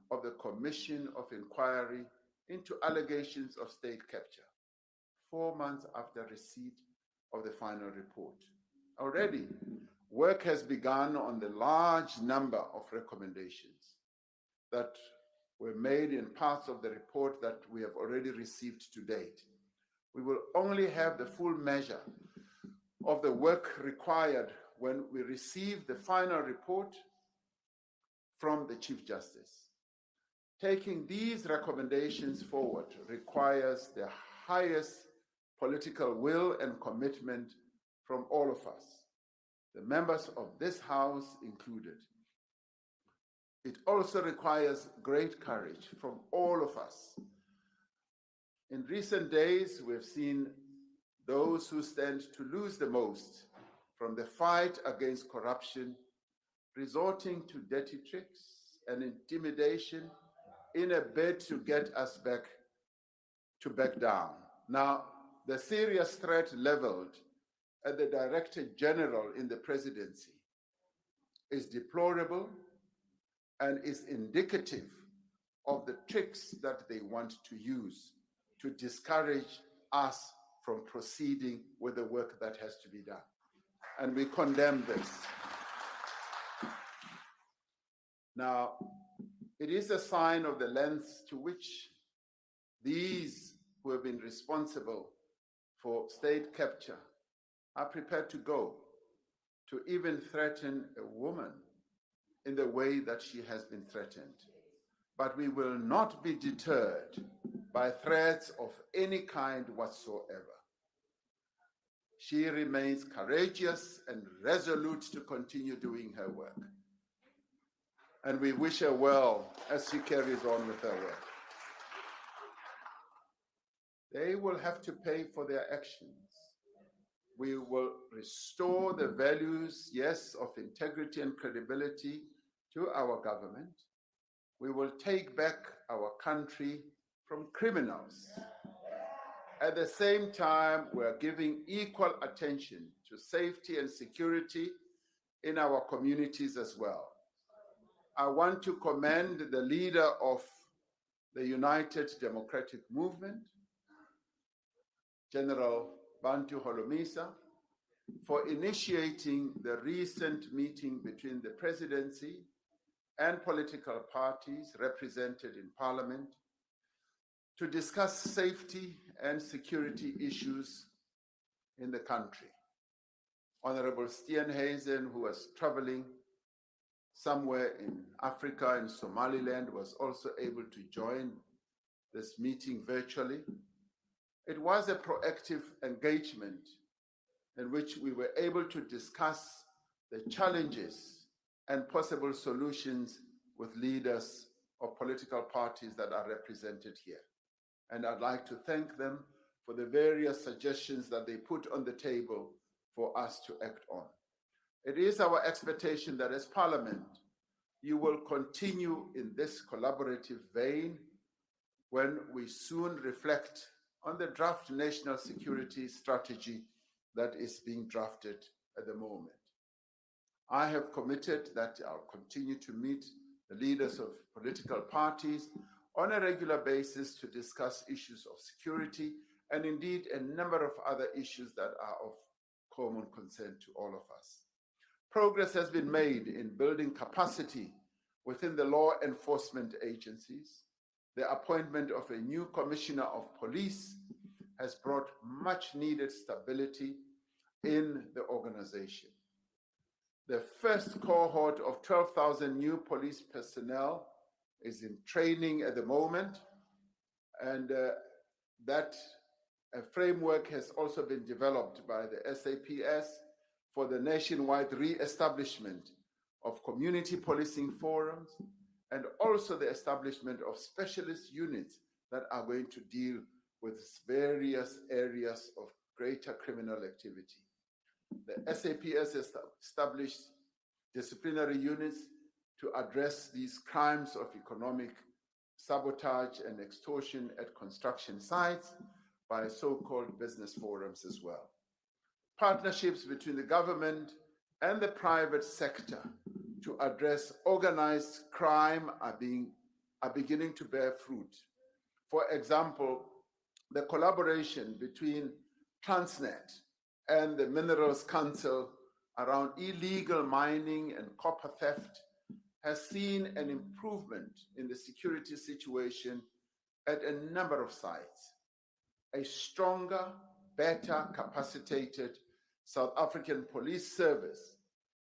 of the Commission of Inquiry into allegations of state capture, 4 months after receipt of the final report. Already, work has begun on the large number of recommendations that were made in parts of the report that we have already received to date. We will only have the full measure of the work required when we receive the final report from the Chief Justice. Taking these recommendations forward requires the highest political will and commitment from all of us, the members of this House included. It also requires great courage from all of us. In recent days, we've seen those who stand to lose the most from the fight against corruption resorting to dirty tricks and intimidation in a bid to get us back down. Now, the serious threat leveled at the Director General in the presidency is deplorable and is indicative of the tricks that they want to use to discourage us from proceeding with the work that has to be done. And we condemn this. Now, it is a sign of the lengths to which these who have been responsible for state capture are prepared to go, to even threaten a woman in the way that she has been threatened. But we will not be deterred by threats of any kind whatsoever. She remains courageous and resolute to continue doing her work. And we wish her well as she carries on with her work. They will have to pay for their actions. We will restore the values, yes, of integrity and credibility to our government. We will take back our country from criminals. At the same time, we're giving equal attention to safety and security in our communities as well. I want to commend the leader of the United Democratic Movement, General Bantu Holomisa, for initiating the recent meeting between the presidency and political parties represented in Parliament to discuss safety and security issues in the country. Honorable Steenhuisen, who was traveling somewhere in Africa, in Somaliland, was also able to join this meeting virtually. It was a proactive engagement in which we were able to discuss the challenges and possible solutions with leaders of political parties that are represented here. And I'd like to thank them for the various suggestions that they put on the table for us to act on. It is our expectation that as Parliament, you will continue in this collaborative vein when we soon reflect on the draft national security strategy that is being drafted at the moment. I have committed that I'll continue to meet the leaders of political parties on a regular basis to discuss issues of security and indeed a number of other issues that are of common concern to all of us. Progress has been made in building capacity within the law enforcement agencies. The appointment of a new commissioner of police has brought much needed stability in the organization. The first cohort of 12,000 new police personnel is in training at the moment, and that framework has also been developed by the SAPS for the nationwide re-establishment of community policing forums and also the establishment of specialist units that are going to deal with various areas of greater criminal activity. The SAPS has established disciplinary units to address these crimes of economic sabotage and extortion at construction sites by so-called business forums as well. Partnerships between the government and the private sector to address organized crime are beginning to bear fruit. For example, the collaboration between Transnet and the Minerals Council around illegal mining and copper theft has seen an improvement in the security situation at a number of sites. A stronger, better capacitated South African police service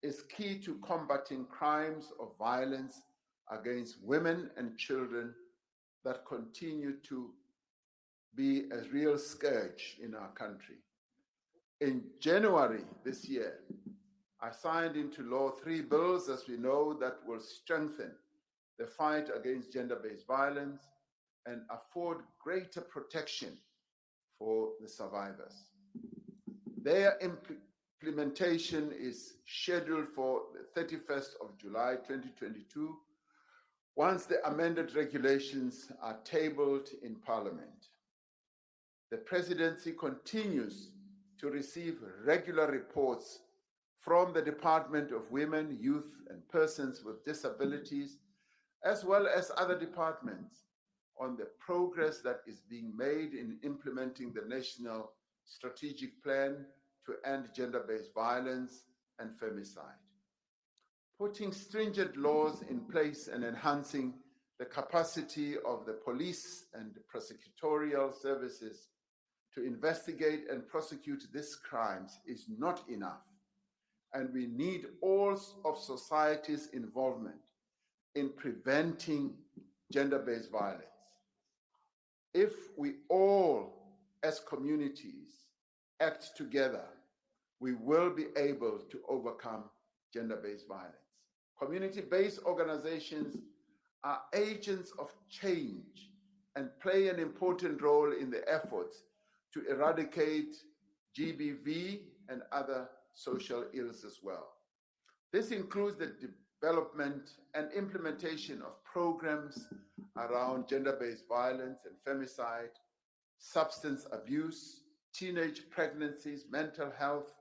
is key to combating crimes of violence against women and children that continue to be a real scourge in our country. In January this year, I signed into law 3 bills, as we know, that will strengthen the fight against gender-based violence and afford greater protection for the survivors. Their implementation is scheduled for the 31st of July 2022, once the amended regulations are tabled in Parliament. The presidency continues to receive regular reports from the Department of Women, Youth, and Persons with Disabilities, as well as other departments, on the progress that is being made in implementing the National Strategic Plan to end gender-based violence and femicide. Putting stringent laws in place and enhancing the capacity of the police and prosecutorial services to investigate and prosecute these crimes is not enough, and we need all of society's involvement in preventing gender-based violence. If we all, as communities, act together we will be able to overcome gender-based violence. Community-based organizations are agents of change and play an important role in the efforts to eradicate GBV and other social ills as well. This includes the development and implementation of programs around gender-based violence and femicide, substance abuse, teenage pregnancies, mental health,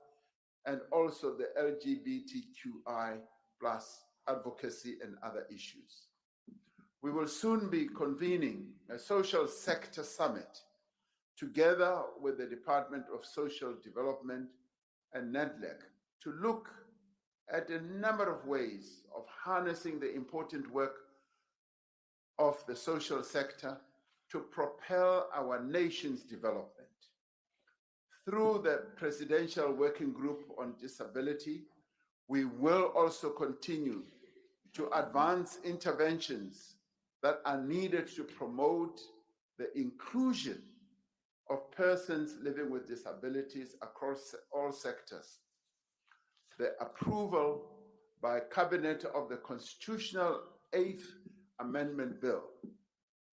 and also the LGBTQI+ advocacy and other issues. We will soon be convening a social sector summit together with the Department of Social Development and NEDLEC to look at a number of ways of harnessing the important work of the social sector to propel our nation's development. Through the Presidential Working Group on Disability, we will also continue to advance interventions that are needed to promote the inclusion of persons living with disabilities across all sectors. The approval by Cabinet of the Constitutional 8th Amendment Bill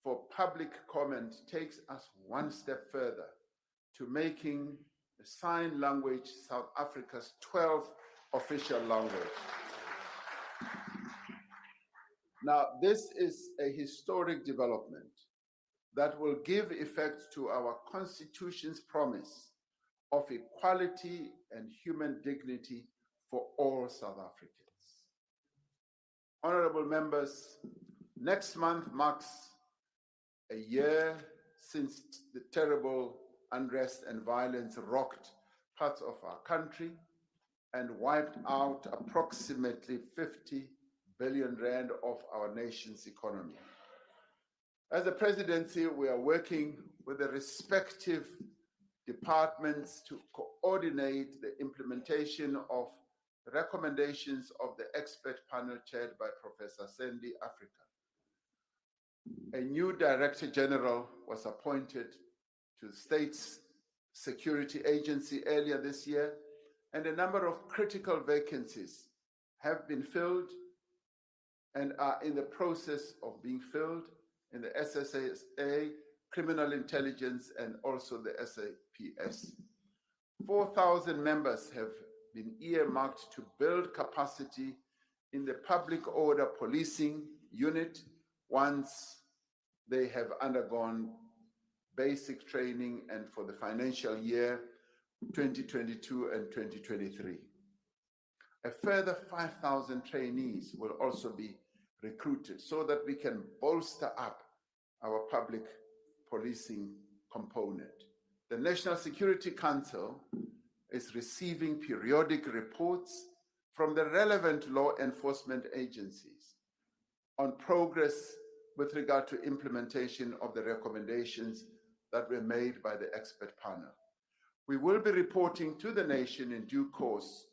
for public comment takes us one step further to making the sign language South Africa's 12th official language. Now, this is a historic development that will give effect to our Constitution's promise of equality and human dignity for all South Africans. Honorable members, next month marks a year since the terrible unrest and violence rocked parts of our country and wiped out approximately 50 billion rand of our nation's economy. As a presidency, we are working with the respective departments to coordinate the implementation of the recommendations of the expert panel chaired by Professor Sandy Africa. A new Director General was appointed to the State's Security Agency earlier this year, and a number of critical vacancies have been filled and are in the process of being filled in the SSA, Criminal Intelligence, and also the SAPS. 4,000 members have been earmarked to build capacity in the public order policing unit once they have undergone basic training and for the financial year 2022 and 2023. A further 5,000 trainees will also be recruited so that we can bolster up our public policing component. The National Security Council is receiving periodic reports from the relevant law enforcement agencies on progress with regard to implementation of the recommendations that were made by the expert panel. We will be reporting to the nation in due course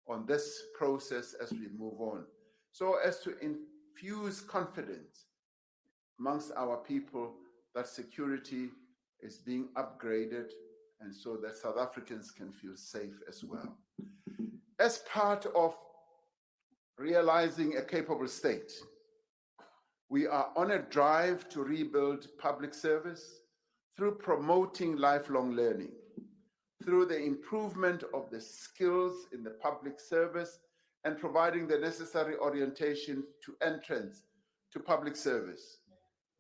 on this process as we move on, so as to infuse confidence amongst our people that security is being upgraded and so that South Africans can feel safe as well. As part of realizing a capable state, we are on a drive to rebuild public service through promoting lifelong learning, through the improvement of the skills in the public service and providing the necessary orientation to entrance to public service.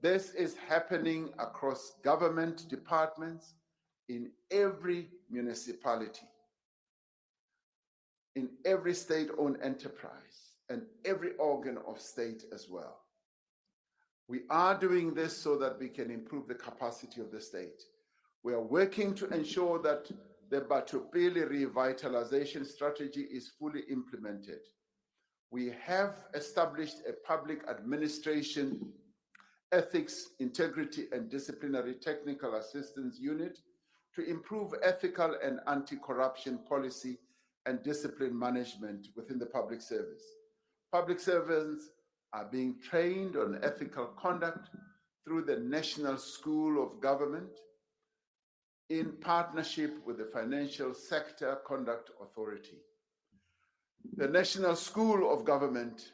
This is happening across government departments in every municipality, in every state-owned enterprise, and every organ of state as well. We are doing this so that we can improve the capacity of the state. We are working to ensure that the Batupili revitalization strategy is fully implemented. We have established a public administration ethics, integrity, and disciplinary technical assistance unit to improve ethical and anti-corruption policy and discipline management within the public service. Public servants are being trained on ethical conduct through the National School of Government. in partnership with the Financial Sector Conduct Authority. The National School of Government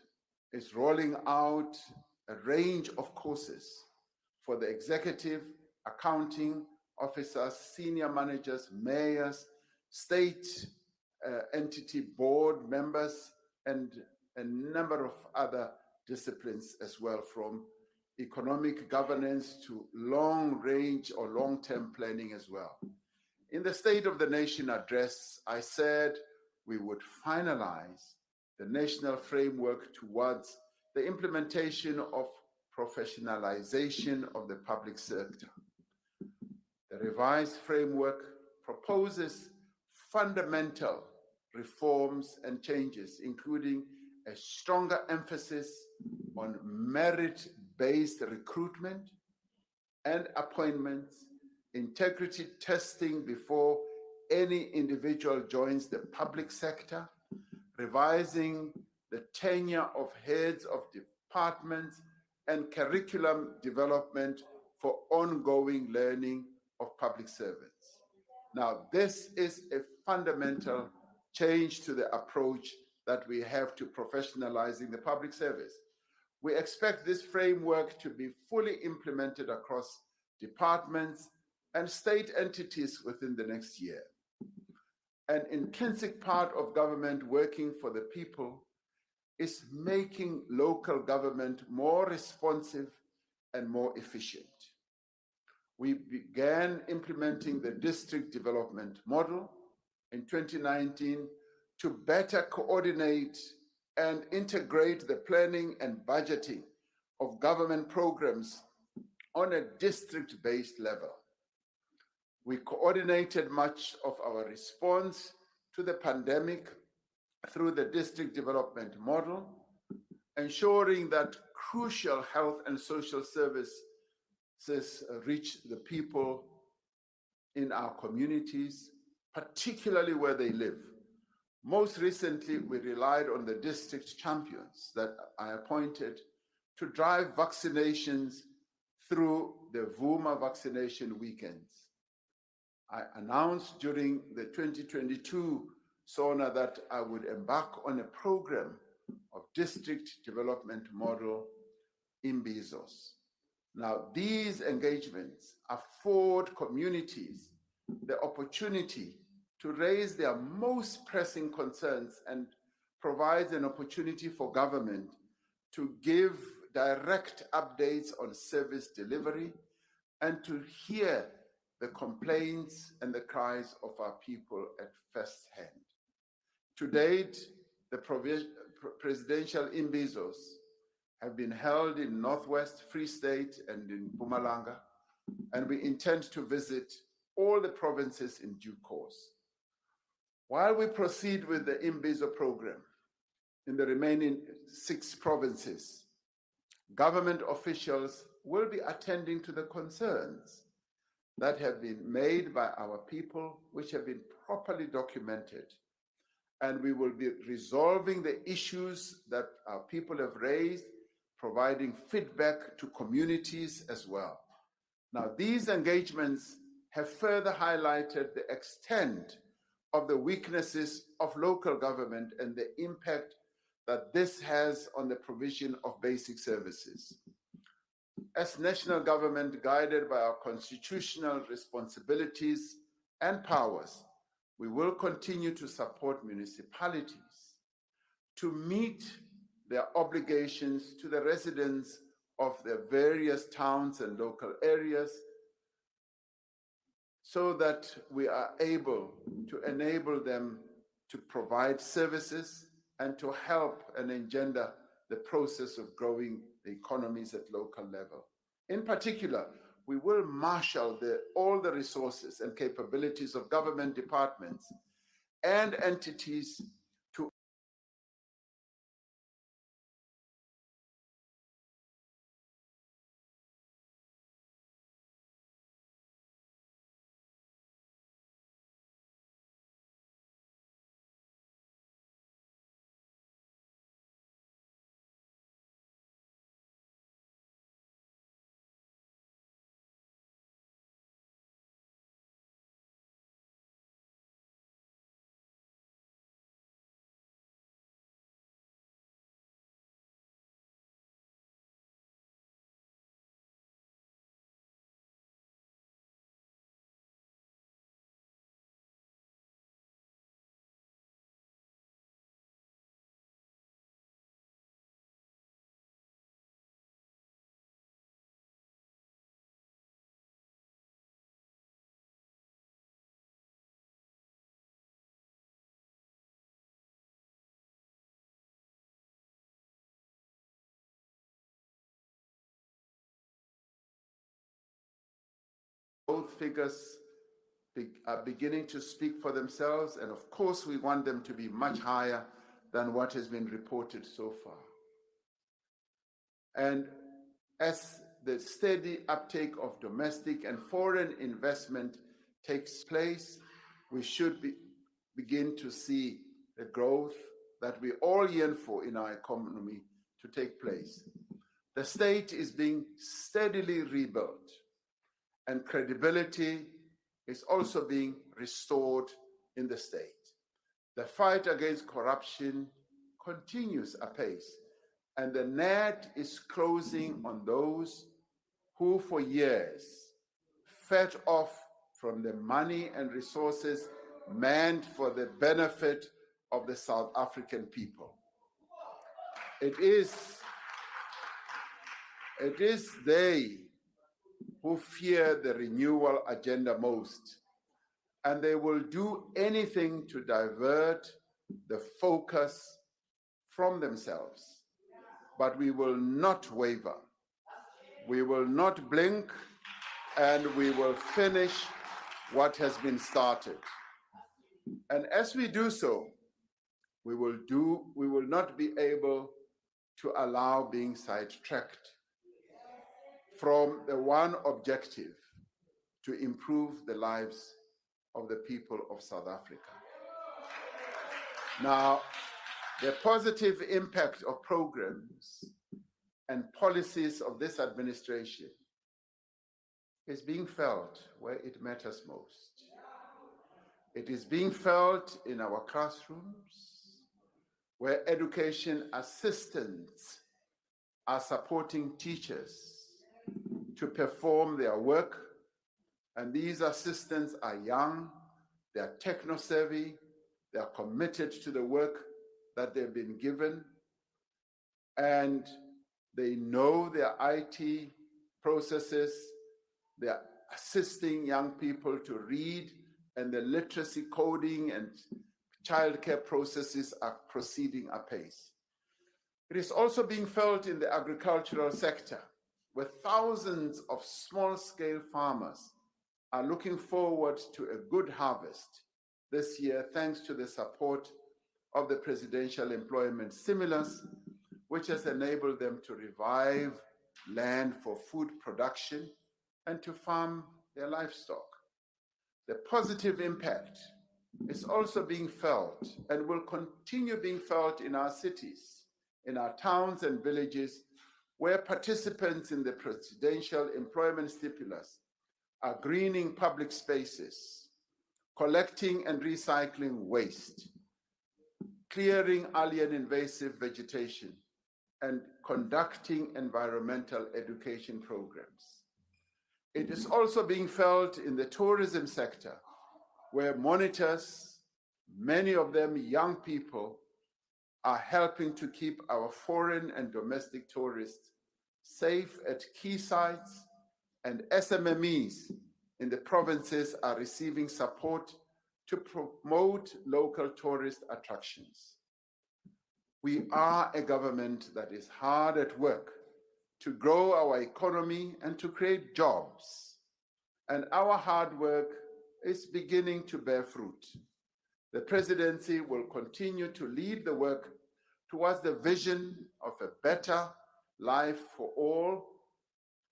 is rolling out a range of courses for the executive, accounting officers, senior managers, mayors, state entity board members, and a number of other disciplines as well, from economic governance to long range or long-term planning as well. In the State of the Nation address, I said we would finalize the national framework towards the implementation of professionalization of the public sector. The revised framework proposes fundamental reforms and changes, including a stronger emphasis on merit-based recruitment and appointments, integrity testing before any individual joins the public sector, revising the tenure of heads of departments, and curriculum development for ongoing learning of public servants. Now, this is a fundamental change to the approach that we have to professionalizing the public service. We expect this framework to be fully implemented across departments and state entities within the next year. An intrinsic part of government working for the people is making local government more responsive and more efficient. We began implementing the district development model in 2019 to better coordinate and integrate the planning and budgeting of government programs on a district-based level. We coordinated much of our response to the pandemic through the district development model, ensuring that crucial health and social services reach the people in our communities, particularly where they live. Most recently, we relied on the district champions that I appointed to drive vaccinations through the VUMA vaccination weekends. I announced during the 2022 SONA that I would embark on a program of district development model in Bezos. Now, these engagements afford communities the opportunity to raise their most pressing concerns and provides an opportunity for government to give direct updates on service delivery and to hear the complaints and the cries of our people at first hand. To date, the presidential imbizos have been held in Northwest Free State and in Mpumalanga, and we intend to visit all the provinces in due course. While we proceed with the imbizo program in the remaining 6 provinces, government officials will be attending to the concerns that have been made by our people, which have been properly documented. And we will be resolving the issues that our people have raised, providing feedback to communities as well. Now, these engagements have further highlighted the extent of the weaknesses of local government and the impact that this has on the provision of basic services. As national government guided by our constitutional responsibilities and powers, we will continue to support municipalities to meet their obligations to the residents of their various towns and local areas so that we are able to enable them to provide services and to help and engender the process of growing the economies at local level. In particular, we will marshal all the resources and capabilities of government departments and entities Both figures are beginning to speak for themselves, and of course we want them to be much higher than what has been reported so far. And as the steady uptake of domestic and foreign investment takes place, we should begin to see the growth that we all yearn for in our economy to take place. The state is being steadily rebuilt, and credibility is also being restored in the state. The fight against corruption continues apace, and the net is closing on those who for years fed off from the money and resources meant for the benefit of the South African people. It is they who fear the renewal agenda most, and they will do anything to divert the focus from themselves. But we will not waver. We will not blink, and we will finish what has been started. And as we do so, we will not be able to allow being sidetracked from the one objective: to improve the lives of the people of South Africa. Now, the positive impact of programs and policies of this administration is being felt where it matters most. It is being felt in our classrooms, where education assistants are supporting teachers to perform their work. And these assistants are young, they are techno-savvy, they are committed to the work that they've been given, and they know their IT processes. They are assisting young people to read, and the literacy coding and childcare processes are proceeding apace. It is also being felt in the agricultural sector, where thousands of small-scale farmers are looking forward to a good harvest this year, thanks to the support of the Presidential Employment Stimulus, which has enabled them to revive land for food production and to farm their livestock. The positive impact is also being felt and will continue being felt in our cities, in our towns and villages, where participants in the Presidential Employment Stimulus are greening public spaces, collecting and recycling waste, clearing alien invasive vegetation, and conducting environmental education programs. It is also being felt in the tourism sector, where monitors, many of them young people, are helping to keep our foreign and domestic tourists safe at key sites, and SMMEs in the provinces are receiving support to promote local tourist attractions. We are a government that is hard at work to grow our economy and to create jobs. And our hard work is beginning to bear fruit. The presidency will continue to lead the work towards the vision of a better life for all,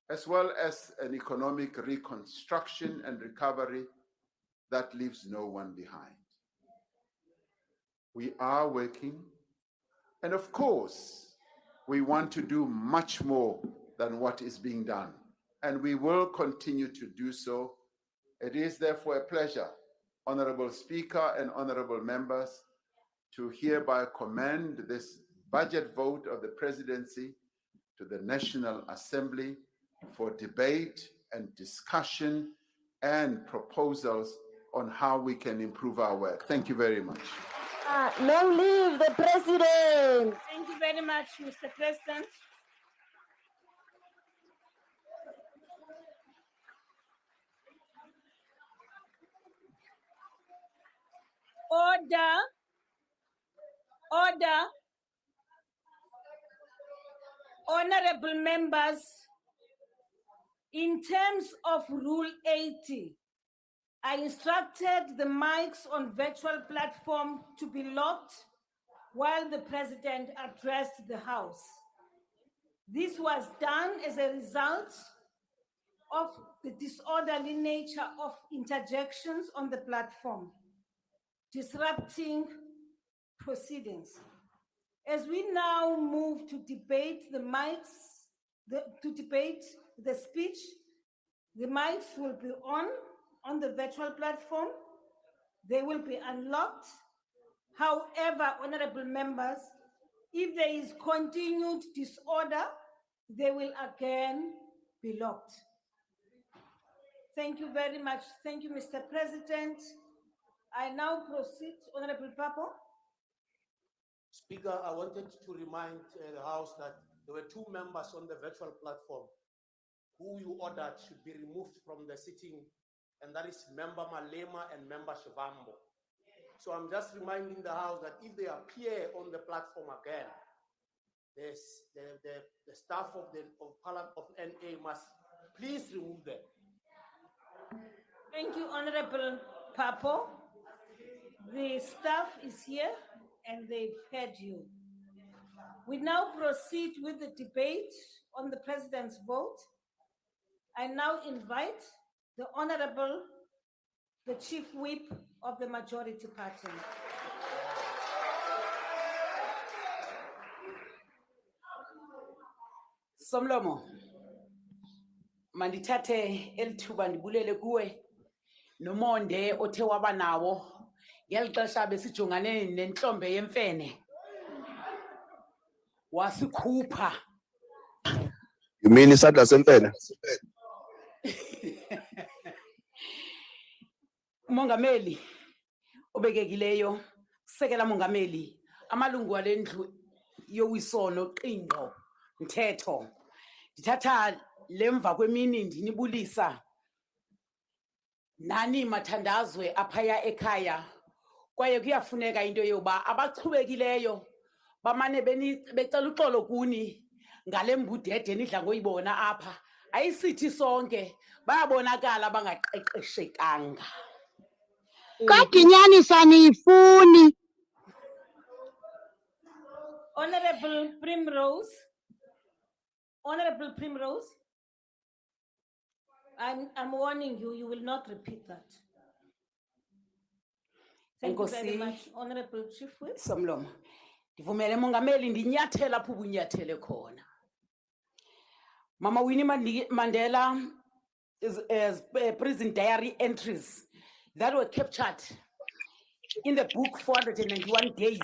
as well as an economic reconstruction and recovery that leaves no one behind. We are working, and of course, we want to do much more than what is being done, and we will continue to do so. It is therefore a pleasure, Honorable Speaker and honorable members, to hereby commend this budget vote of the presidency to the National Assembly for debate and discussion and proposals on how we can improve our work. Thank you very much. Long live the president. Thank you very much, Mr. President. Order. Order. Honorable members, In terms of Rule 80, I instructed the mics on virtual platform to be locked while the president addressed the House. This was done as a result of the disorderly nature of interjections on the platform, disrupting proceedings. As we now move to debate the speech, the mics will be on the virtual platform. They will be unlocked. However, honorable members, if there is continued disorder, they will again be locked. Thank you very much. Thank you, Mr. President. I now proceed, Honorable Papo. Speaker, I wanted to remind the House that there were two members on the virtual platform who you ordered should be removed from the sitting, and that is Member Malema and Member Shivambo. So I'm just reminding the House that if they appear on the platform again, the staff of NA must please remove them. Thank you, Honorable Papo. The staff is here and they've heard you. We now proceed with the debate on the President's vote. I now invite the Honorable, the Chief Whip of the Majority Party. Somlomo, mandithathe elithuba ndibulele kuwe nomonde othe waba nawo ngelixesha besijongane nenhlombe yemfene wasikhupha. You mean isandla semfene? Mongameli obekekileyo, sekela mongameli, amalungu alendlu yowisono qingqo mthetho. Ndithatha lemva kwemini ndinibulisa nani mathandazwe aphaya ekhaya, kwaye kuyafuneka into yoba abachulubekileyo bamane becela uxolo kuni ngale mbudede nidla ngoyibona apha. Ayisithi sonke bayabonakala bangaqeqeshekanga. Kadinyani sanifuni. Honorable Primrose. Honorable Primrose. I'm warning you, you will not repeat that. Thank you very much, Honorable Chief Whip. Somlomo, ndivumele mongameli ndinyathela apho ubunyathele khona. Mama Winnie Mandela is prison diary entries that were captured in the book 491 days.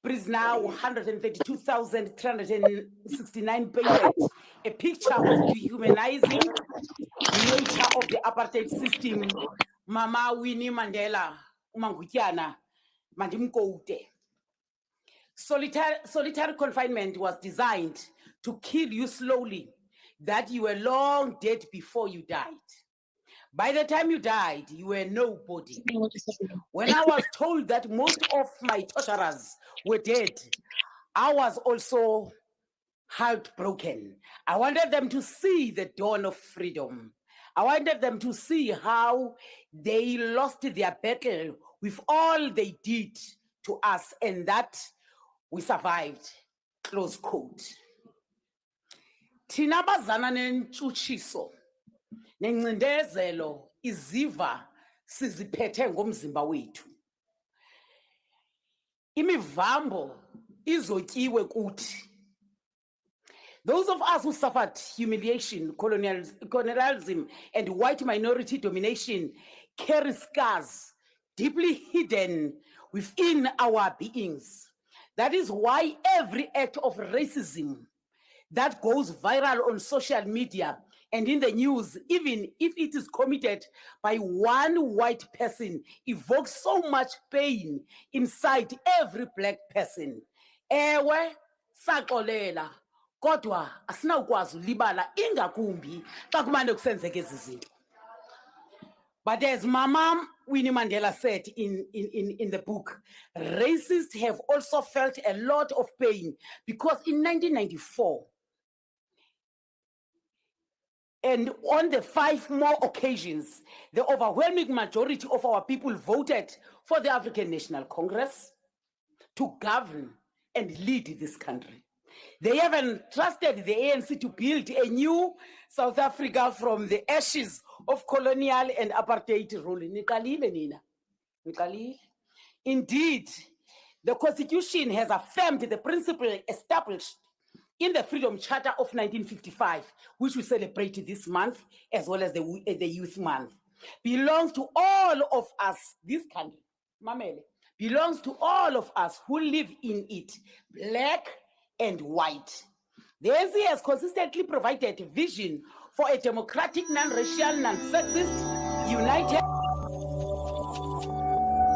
Prisoner 132,369 pages. A picture of dehumanizing nature of the apartheid system. Mama Winnie Mandela, Umangutyana, Mandimkoute. Solitary confinement was designed to kill you slowly, that you were long dead before you died. By the time you died, you were nobody. When I was told that most of my torturers were dead, I was also heartbroken. I wanted them to see the dawn of freedom. I wanted them to see how they lost their battle with all they did to us and that we survived, close quote. Thina bazana nentshutshiso, nencindezelo iziva siziphethe ngomzimba wethu. Imivambo izotyiwe kuthi. Those of us who suffered humiliation, colonialism, and white minority domination carry scars deeply hidden within our beings. That is why every act of racism that goes viral on social media and in the news, even if it is committed by one white person, evokes so much pain inside every black person. Ewe, sakolela. Kodwa asinawukwazi ulibala ingakumbi xa kumane kusenzeka ezi zinto. But as Mama Winnie Mandela said in the book, racists have also felt a lot of pain because in 1994, And on the 5 more occasions, the overwhelming majority of our people voted for the African National Congress to govern and lead this country. They even trusted the ANC to build a new South Africa from the ashes of colonial and apartheid rule. Niqalile nina. Niqalile. Indeed, the Constitution has affirmed the principle established in the Freedom Charter of 1955, which we celebrate this month, as well as the Youth Month, belongs to all of us, this country, Mamele, belongs to all of us who live in it, black and white. The ANC has consistently provided a vision for a democratic, non-racial, non-sexist, united